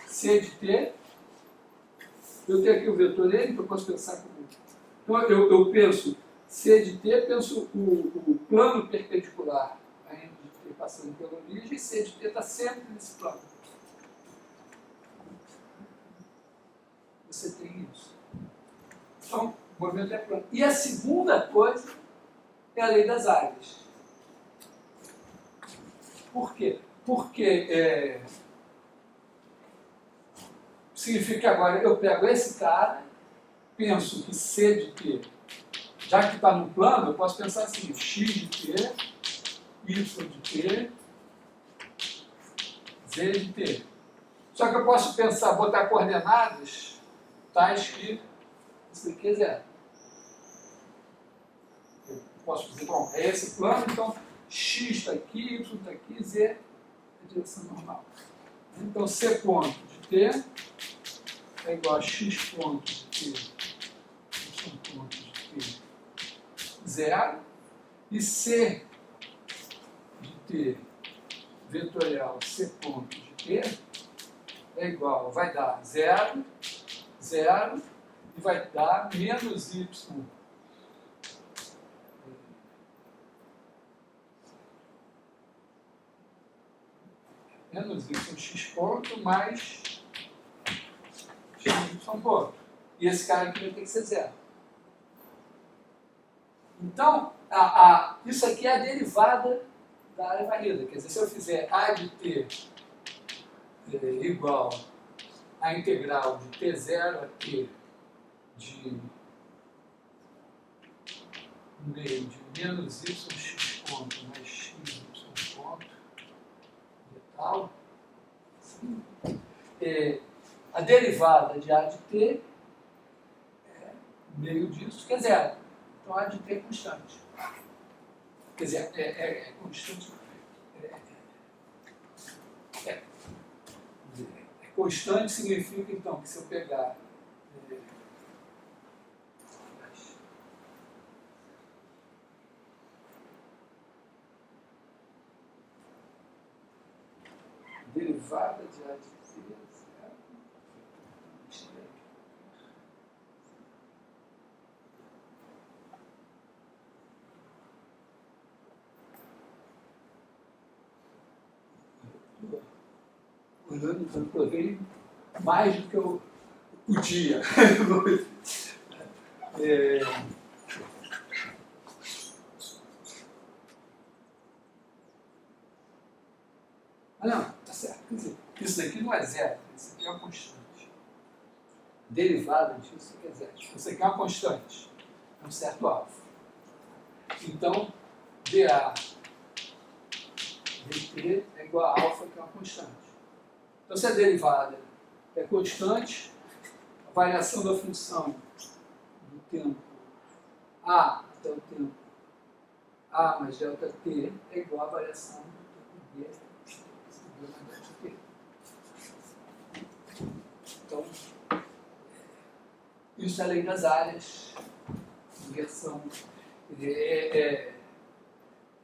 Speaker 1: c de t, eu tenho aqui o vetor n, que eu posso pensar como... Então, eu penso c de t, penso o plano perpendicular a n de t passando pela origem, e c de t está sempre nesse plano. Você tem isso. Então, o movimento é plano. E a segunda coisa é a lei das áreas. Por quê? Porque significa que agora eu pego esse cara, penso que C de t, já que está no plano, eu posso pensar assim, x de t, y de t, z de t. Só que eu posso pensar, botar coordenadas tais que isso aqui é zero. Eu posso dizer, bom, é esse plano, então x está aqui, y está aqui, z é a direção normal. Então, c ponto de t é igual a x ponto de t, y ponto de t, zero, e c de t vetorial c ponto de t é igual, vai dar 0, 0, e vai dar menos y menos x ponto mais x ponto. E esse cara aqui vai ter que ser zero. Então, isso aqui é a derivada da área varrida. Quer dizer, se eu fizer a de t igual a integral de t0 a t de meio de menos x ponto mais x ponto e tal, assim, a derivada de a de t é meio disso, que é zero. Então a de t é constante. Quer dizer, é constante. É constante significa, então, que se eu pegar derivada de A de Z, olhando, então, provei mais do que eu podia. Não, tá certo. Quer dizer, isso daqui não é zero, isso aqui é uma constante. Derivada disso é zero. Isso aqui é uma constante, é um certo alfa. Então, dA dt é igual a alfa, que é uma constante. Então, se a derivada é constante, a variação da função do tempo A até o tempo A mais delta t é igual à variação do tempo B mais delta t. Então, isso é a lei das áreas, inversão. É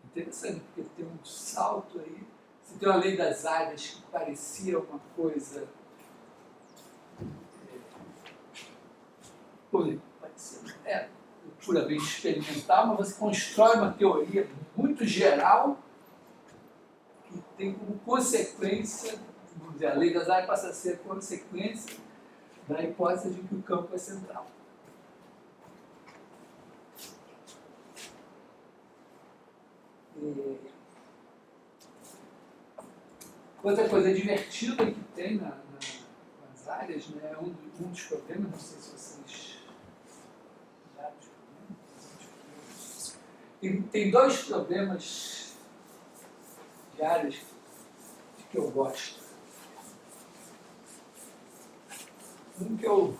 Speaker 1: interessante, porque tem um salto aí. Você tem uma lei das áreas que parecia uma coisa. Parecia, puramente experimental, mas você constrói uma teoria muito geral que tem como consequência, vamos dizer, a lei das áreas passa a ser consequência da hipótese de que o campo é central. Outra coisa divertida que tem nas áreas, né, é um dos problemas, não sei se vocês tem dois problemas de áreas que eu gosto. Um que eu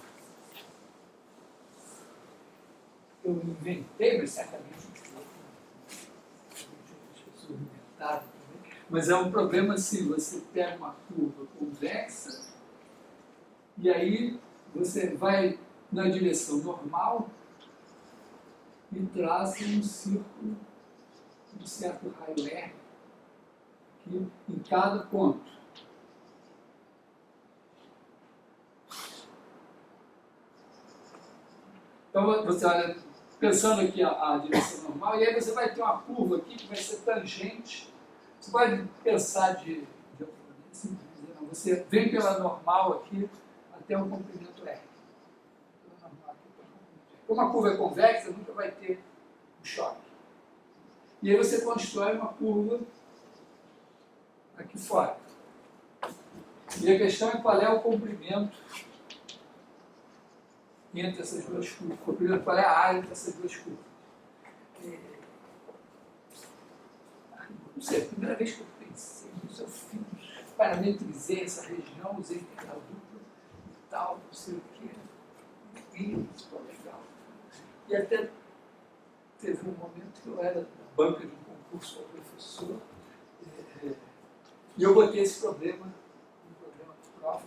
Speaker 1: inventei, mas certamente as pessoas inventaram também. Mas é um problema se você pega uma curva convexa e aí você vai na direção normal e traça um círculo de certo raio R aqui em cada ponto. Então você olha, pensando aqui a direção normal, e aí você vai ter uma curva aqui que vai ser tangente. Você pode pensar de outra maneira, assim, não, você vem pela normal aqui até o comprimento R. Como a curva é convexa, nunca vai ter um choque. E aí você constrói uma curva aqui fora. E a questão é qual é o comprimento entre essas duas curvas. O comprimento, qual é a área entre essas duas curvas. Não sei, a primeira vez que eu pensei nisso, eu fiz, parametrizei essa região, usei integral dupla e tal, não sei o quê. E isso foi legal. E até teve um momento que eu era na banca de um concurso ao professor, e eu botei esse problema, de prova.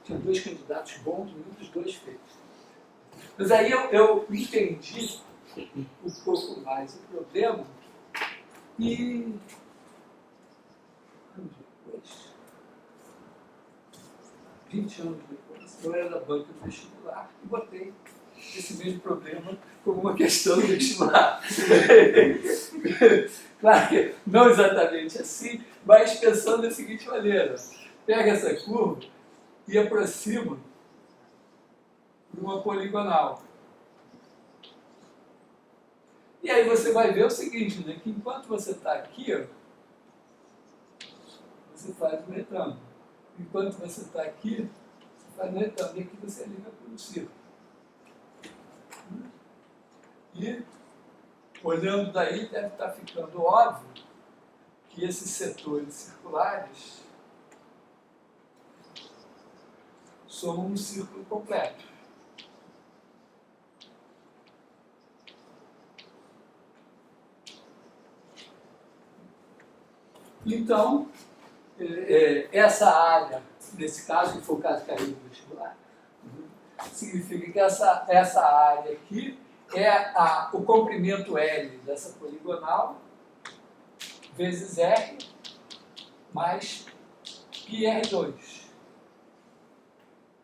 Speaker 1: Tinha dois candidatos bons, nenhum dos dois fez. Mas aí eu entendi um pouco mais o problema e anos depois, 20 anos depois, eu era da banca do vestibular e botei esse mesmo problema como uma questão do vestibular. Claro que não exatamente assim, mas pensando da seguinte maneira: pega essa curva e aproxima de uma poligonal. E aí você vai ver o seguinte, né, que enquanto você está aqui, ó, você faz um retângulo. Enquanto você está aqui, você faz um retângulo. E aqui você liga para o círculo. E, olhando daí, deve estar ficando óbvio que esses setores circulares somam um círculo completo. Então, essa área, nesse caso, que foi o caso que caiu no vestibular, significa que essa área aqui é o comprimento L dessa poligonal vezes R mais πr2.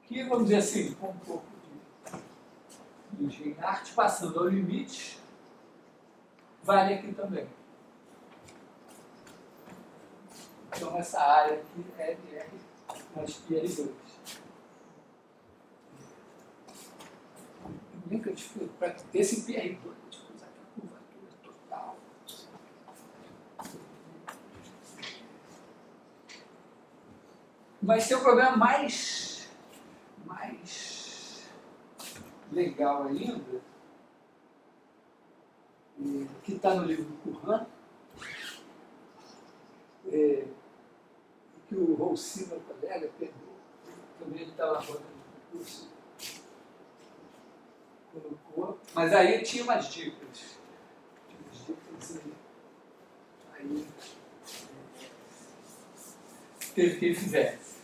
Speaker 1: Que, vamos dizer assim, com um pouco de engenho de arte, passando ao limite, vale aqui também. Então, essa área aqui é R mais πr2. Nem que eu te falo, para ter esse PR2, eu tive que usar a curvatura total. Mas tem um problema mais legal ainda, que está no livro do Curran, que o Roussi, meu colega, pegou, também ele estava rodando no curso, colocou, mas aí tinha umas dicas. Aí teve que ele fizesse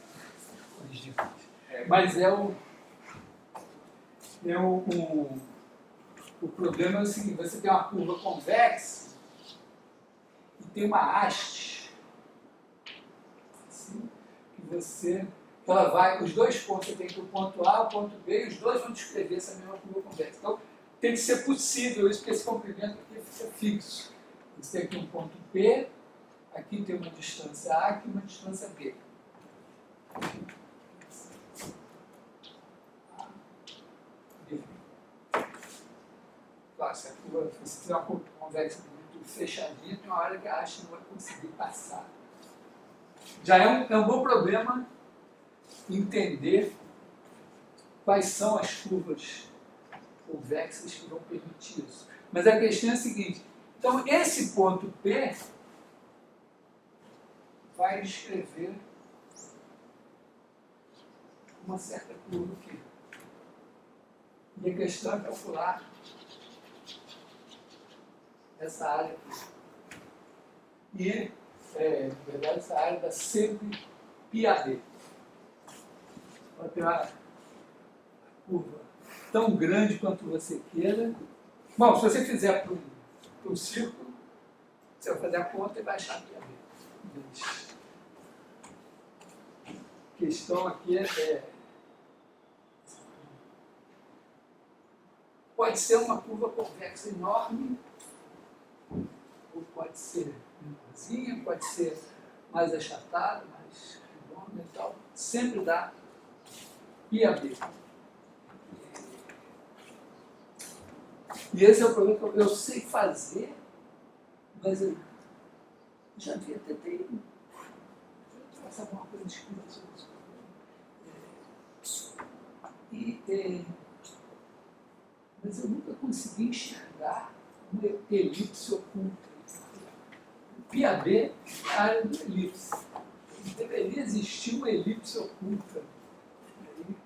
Speaker 1: as dicas. Mas o problema é o seguinte: você tem uma curva convexa e tem uma haste assim, que ela vai, os dois pontos, você tem que o ponto A, o ponto B, e os dois vão descrever essa mesma curva convexa. Então, tem que ser possível isso, porque esse comprimento aqui fica fixo. Você tem aqui um ponto P, aqui tem uma distância A, aqui uma distância B. Claro, se você tiver uma curva convexa muito fechadinha, tem uma hora que a haste não vai conseguir passar. Já é um bom problema entender quais são as curvas convexas que vão permitir isso. Mas a questão é a seguinte: então, esse ponto P vai descrever uma certa curva aqui. E a questão é calcular essa área aqui. E, na verdade, essa área dá sempre πAD. Pode ter uma curva tão grande quanto você queira. Bom, se você fizer para um círculo, você vai fazer a conta e vai achar πAD. Mas a questão aqui pode ser uma curva convexa enorme, ou pode ser menorzinha, pode ser mais achatada, mais redonda e tal. Sempre dá πAD. E esse é o problema que eu sei fazer, mas eu já vi até ter. Deixa eu passar alguma coisa escrita sobre esse problema. Mas eu nunca consegui enxergar uma elipse oculta. O πAD é a área do elipse. Deveria existir uma elipse oculta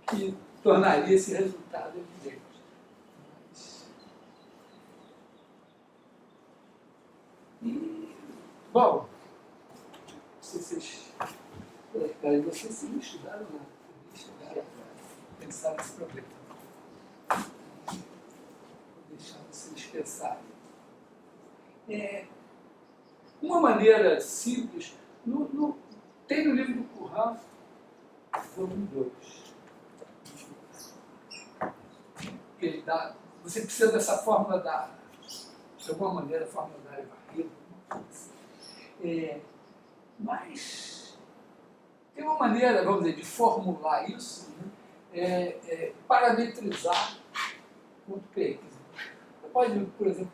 Speaker 1: que tornaria esse resultado evidente. Bom, não sei se vocês se estudaram lá, chegaram a pensar nesse problema. Vou deixar vocês pensarem. Uma maneira simples, tem no livro do Curran, volume 2. Ele dá, você precisa dessa fórmula de alguma maneira, a fórmula da área varrida. Mas tem uma maneira, vamos dizer, de formular isso, né? Parametrizar ponto P. Você pode, por exemplo,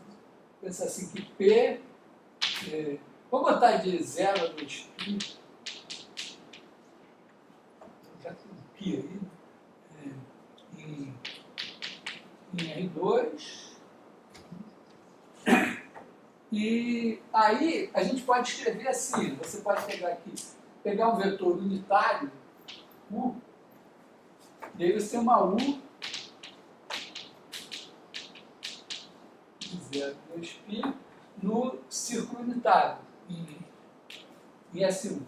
Speaker 1: pensar assim que P, vamos botar de 0 a 2π, já tem um π aí, em R2. E aí a gente pode escrever assim, você pode pegar um vetor unitário, U, e aí você tem uma U de 0 a 2π no círculo unitário, em S1.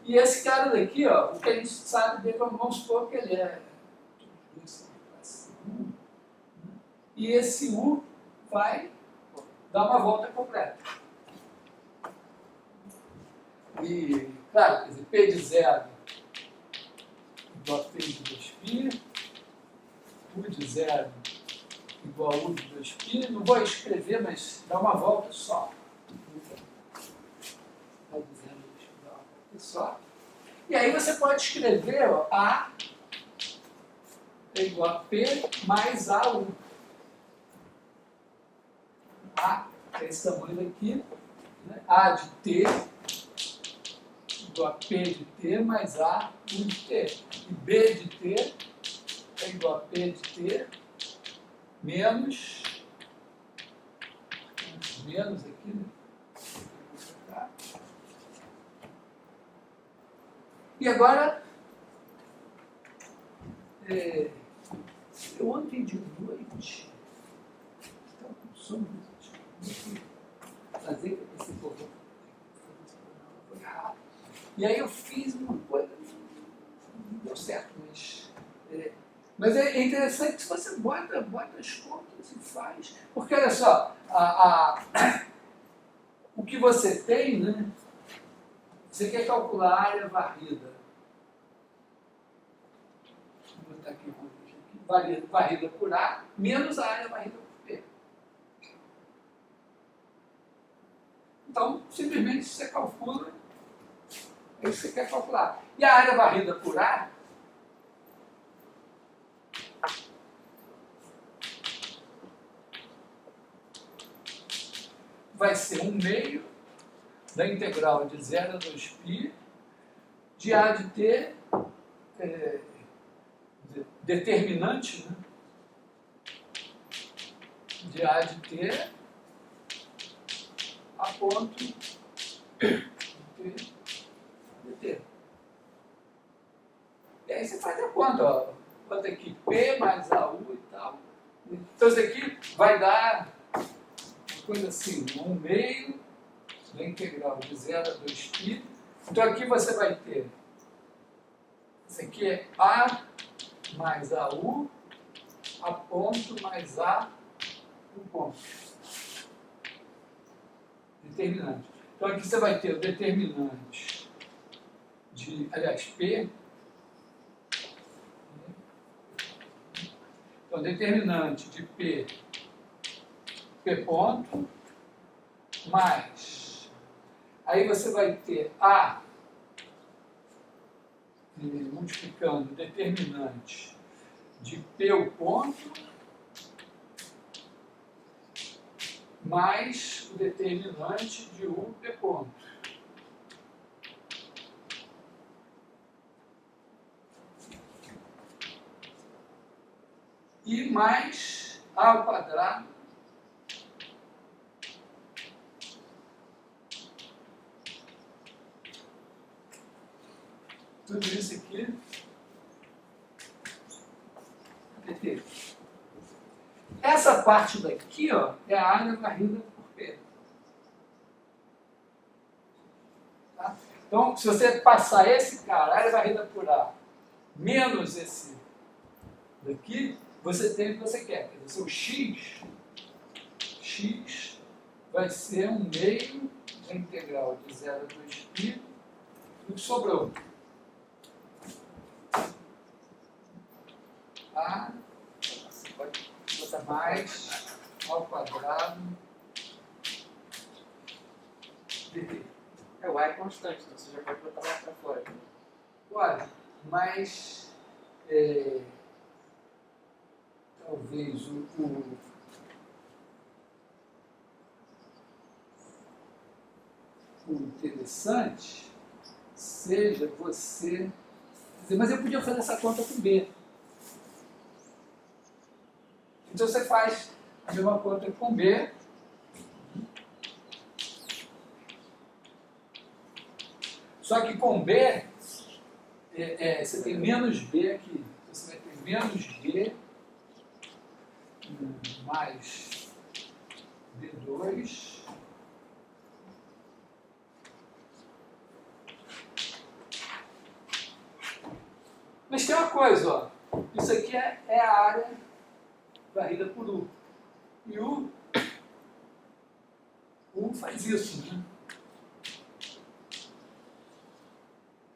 Speaker 1: E esse cara daqui, ó, o que a gente sabe dele, vamos supor que ele é U, e esse U vai dar uma volta completa. E, claro, quer dizer, P de 0 igual a P de 2π, U de 0 igual a U de 2π. Não vou escrever, mas dá uma volta só. Está dizendo que dá uma volta só. E aí você pode escrever, ó, A é igual a P mais AU. A é esse tamanho daqui, né? A de T igual a P de T mais A U de T. E B de T é igual a P de T menos aqui, né? E agora, eu ontem de noite estava com sono, fazer que eu pensei, pô, foi errado. E aí eu fiz uma coisa, não deu certo, mas é interessante se você bota as contas e faz. Porque olha só, o que você tem, né? Você quer calcular a área varrida. Vou botar aqui varrida por A menos a área varrida por P. Então, simplesmente você calcula, é isso que você quer calcular. E a área varrida por A vai ser 1/2 da integral de 0 a 2π de A de T, determinante, né? De A de T a ponto de T. E aí você faz a conta, ó. Bota aqui P mais AU e tal. Então isso aqui vai dar uma coisa assim, 1/2 da integral de 0 a 2π. Então aqui você vai ter, isso aqui é A mais AU, A ponto mais A, um ponto. Determinante. Então aqui você vai ter o determinante de, aliás, P. Então determinante de P ponto, mais, aí você vai ter A multiplicando o determinante de P o ponto, mais o determinante de U P ponto. E mais A ao quadrado tudo isso aqui PT. Essa parte daqui, ó, é a área varrida por P. Tá? Então, se você passar esse cara, a área varrida por A, menos esse daqui, você tem o que você quer. Quer dizer, o x vai ser 1/2 da integral de 0 a 2π do que sobrou. A mais ao quadrado dt.
Speaker 6: O A é constante, então você já pode botar lá para fora.
Speaker 1: Olha, mas talvez o interessante seja você dizer, mas eu podia fazer essa conta com B. Então você faz a mesma conta com B. Só que com B, você tem menos B aqui. Você vai ter menos B mais B2 Mas tem uma coisa, ó. Isso aqui é a área varrida por U. E U faz isso, né?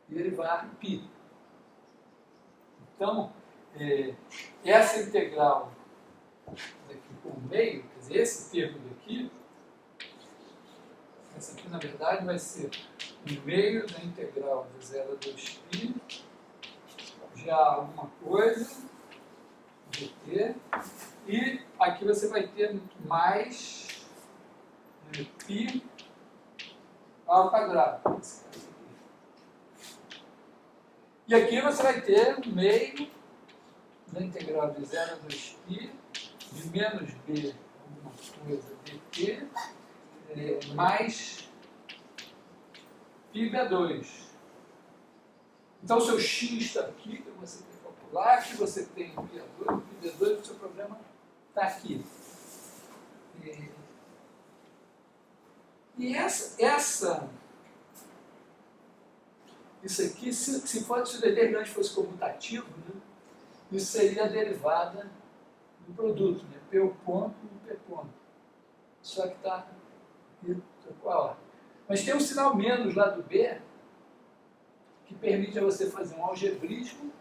Speaker 1: E ele varre π. Então, essa integral daqui por meio, quer dizer, esse termo daqui, essa aqui na verdade vai ser o meio da integral de 0 a 2π, já alguma coisa, dt, e aqui você vai ter mais π ao quadrado. E aqui você vai ter o meio da integral de 0 a 2π de menos b alguma coisa dt mais πb2. Então, o seu x está aqui, que você tem que calcular, aqui você tem πb2, o seu problema está aqui. E isso aqui, se o determinante fosse comutativo, né, isso seria a derivada do produto, né, P ponto e P ponto. Só que está aqui, trocou a ordem. Mas tem um sinal menos lá do B, que permite a você fazer um algebrismo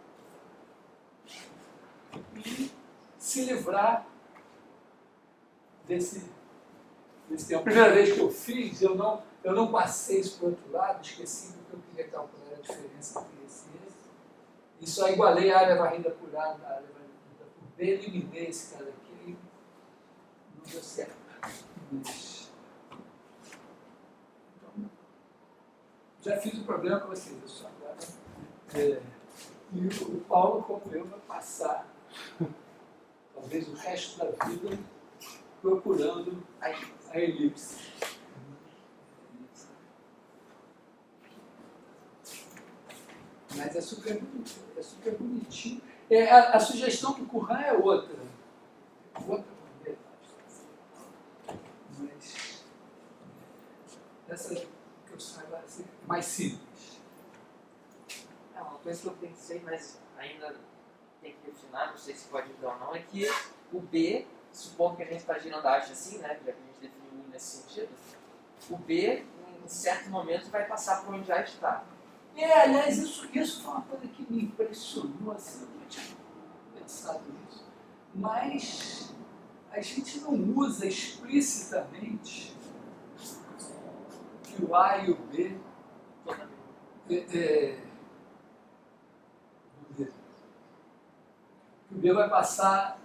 Speaker 1: e se livrar desse tempo. A primeira vez que eu fiz, eu não passei isso para o outro lado, esqueci do que eu queria calcular a diferença entre esse e esse. E só igualei a área varrida por A, a área varrida por B, eliminei esse cara aqui e não deu certo. Mas, então, já fiz o problema com vocês, eu só agora. E o Paulo, como eu, vai passar talvez o resto da vida procurando a elipse. Mas é super bonitinho. A sugestão do Curran é outra. Outra maneira de fazer. Mas essa que eu saiba é mais simples.
Speaker 6: É uma coisa que eu pensei, mas ainda tem que refinar, não sei se pode dar ou não, é que o B, supondo que a gente está girando a haste assim, né, já que a gente definiu U nesse sentido, o B, em certo momento, vai passar por onde já está.
Speaker 1: Aliás, isso foi uma coisa que me impressionou, assim, eu não tinha pensado nisso. Mas a gente não usa explicitamente que o A e o B que o B vai passar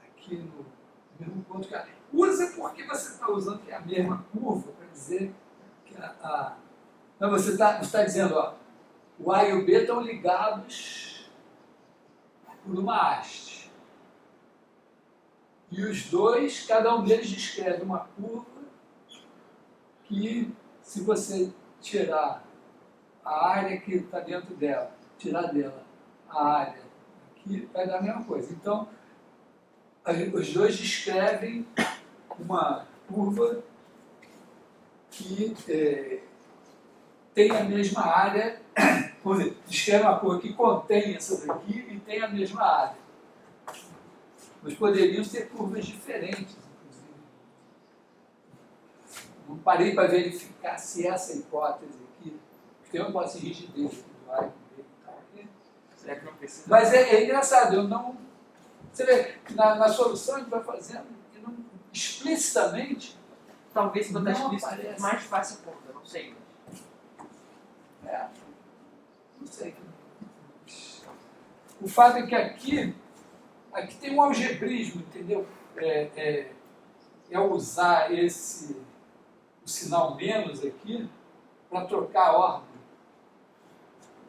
Speaker 1: aqui no mesmo ponto que A. Usa porque você está usando que é a mesma curva para dizer que Não, você está dizendo, ó, o A e o B estão ligados por uma haste. E os dois, cada um deles descreve uma curva que, se você tirar a área que está dentro dela, tirar dela a área aqui, vai dar a mesma coisa. Então, os dois descrevem uma curva que tem a mesma área, vamos dizer, descreve uma curva que contém essa daqui e tem a mesma área. Mas poderiam ser curvas diferentes, inclusive. Não parei para verificar se essa hipótese aqui, porque tem uma hipótese de rigidez aqui do A e do B e tal.
Speaker 6: Será que não precisa?
Speaker 1: Mas é engraçado, eu não... Você vê, na solução a gente vai fazendo, e não, explicitamente,
Speaker 6: Talvez se botar
Speaker 1: não
Speaker 6: explícito
Speaker 1: aparece.
Speaker 6: mais fácil a conta, não sei.
Speaker 1: Não sei. O fato é que aqui tem um algebrismo, entendeu? É usar o sinal menos aqui para trocar a ordem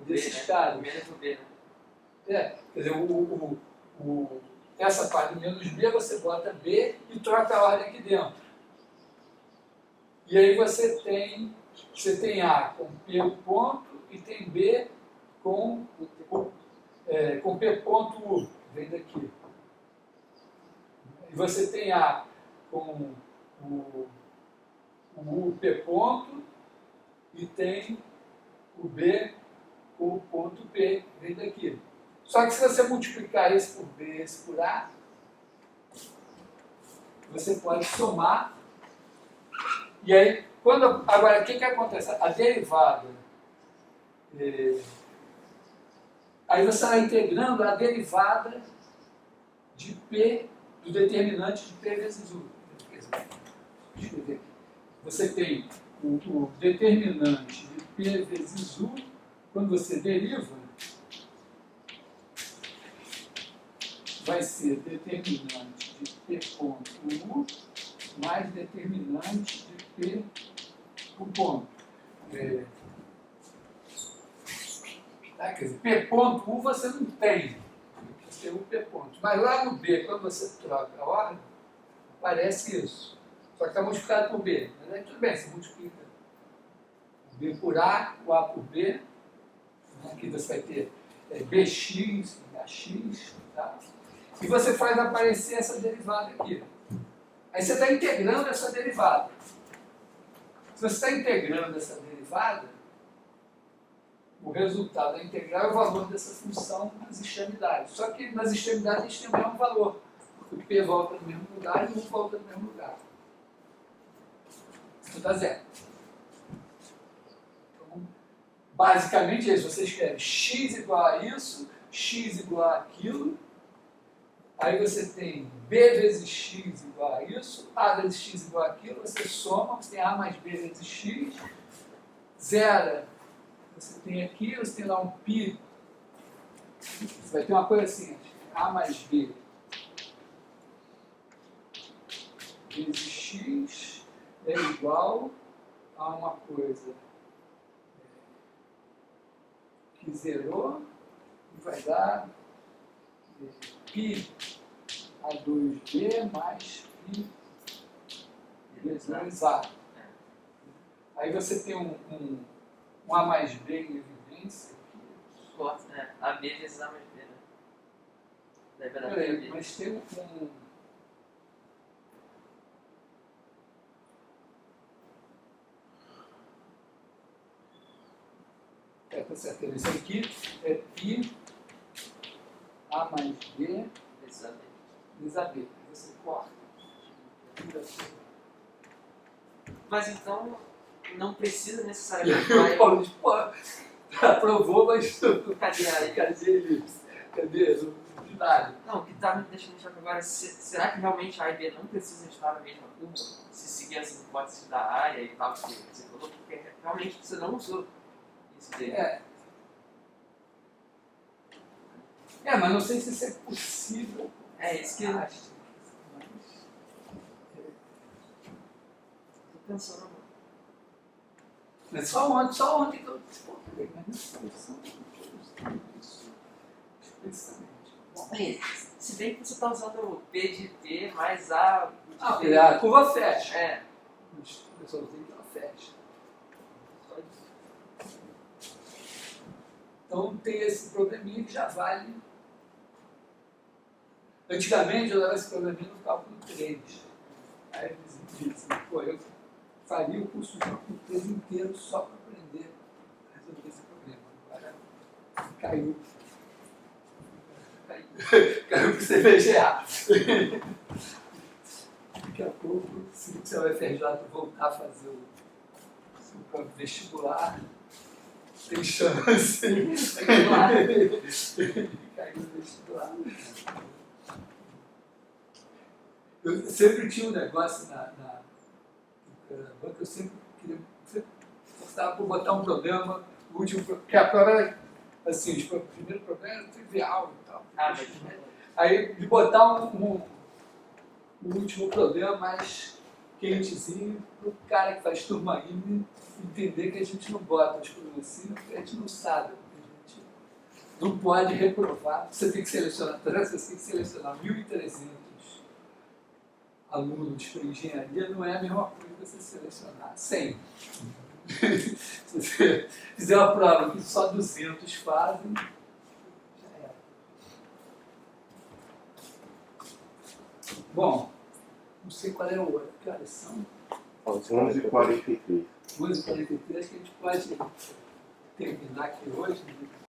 Speaker 1: desses
Speaker 6: B, né?
Speaker 1: caras.
Speaker 6: Menos o B,
Speaker 1: Quer
Speaker 6: né?
Speaker 1: dizer, essa parte do menos B, você bota B e troca a ordem aqui dentro. E aí você tem A com P ponto e tem B com P ponto U, vem daqui. E você tem A com o U P ponto e tem o B o ponto P vem daqui. Só que se você multiplicar esse por B, esse por A, você pode somar. E aí, agora, o que acontece? A derivada. Aí você está integrando a derivada de P, do determinante de P vezes U. Deixa eu escrever aqui. Você tem o determinante de P vezes U, quando você deriva, vai ser determinante de P ponto U mais determinante de P por ponto. Quer dizer, P ponto U você não tem. Você tem o P ponto. Mas lá no B, quando você troca a ordem, aparece isso. Só que está multiplicado por B. Mas aí tudo bem, você multiplica o B por A, o A por B. Aqui você vai ter BX, AX, tá? E você faz aparecer essa derivada aqui. Aí você está integrando essa derivada. Se você está integrando essa derivada, o resultado da integral é o valor dessa função nas extremidades. Só que nas extremidades a gente tem o mesmo valor. Porque o P volta no mesmo lugar e o U volta no mesmo lugar. Isso dá zero. Então, basicamente é isso. Você escreve x igual a isso, x igual a aquilo. Aí você tem B vezes x igual a isso, A vezes x igual a aquilo. Você soma, você tem A mais B vezes x. Zero. Você tem aqui, você tem lá um π. Você vai ter uma coisa assim, A mais B vezes x é igual a uma coisa que zerou e vai dar π a 2b mais π vezes A. Aí você tem um A mais B em evidência aqui.
Speaker 6: Corta, né? AB vezes A mais B, né? Daí vai dar
Speaker 1: Peraí,
Speaker 6: B.
Speaker 1: mas tem um... tá certo. Esse aqui é π A mais B
Speaker 6: Vezes AB.
Speaker 1: vezes AB. Aí você corta.
Speaker 6: Mas então, não precisa necessariamente...
Speaker 1: O Paulo diz, pô, aprovou, mas
Speaker 6: Cadê aí?
Speaker 1: cadê elipse? Cadê? Não vi nada.
Speaker 6: Não, o que está me deixando em choque agora é será que realmente A e B não precisam estar na mesma curva? Se seguir as hipóteses da área e tal, que você falou, porque realmente você não usou isso dele.
Speaker 1: Mas não sei se isso é possível.
Speaker 6: É isso que eu
Speaker 1: acho.
Speaker 6: tô pensando.
Speaker 1: Mas só ontem que eu disse, pô, peraí, mas nessa solução isso explicitamente. Bom,
Speaker 6: Se bem que você está usando o P de T mais A de
Speaker 1: porque a curva fecha.
Speaker 6: É.
Speaker 1: Mas eu só usei que ela fecha. Só isso. Então tem esse probleminha que já vale. Antigamente eu dava esse probleminha no cálculo 3. Aí eles dizem, pô, eu faria o curso de cálculo 3 inteiro só para aprender a resolver esse problema. Agora caiu. Caiu pro CVGA. Daqui a pouco, se o seu FRJ voltar a fazer o seu próprio vestibular, tem chance de cair no vestibular. Eu sempre tinha um negócio na banca, eu sempre gostava por botar um problema, o último, porque a prova era assim, o primeiro problema era trivial e tal. Aí de botar o último problema mais quentezinho para o cara que faz turma ainda entender que a gente não bota os problemas assim, porque a gente não sabe. A gente não pode reprovar. Você tem que selecionar, você tem que selecionar 1.300 alunos para engenharia, não é a mesma coisa que você selecionar 100. Se você fizer uma prova que só 200 fazem, já era. Bom, não sei qual é o horário. Que horas são?
Speaker 3: 11h43.
Speaker 1: 11h43, que a gente pode terminar aqui hoje, né?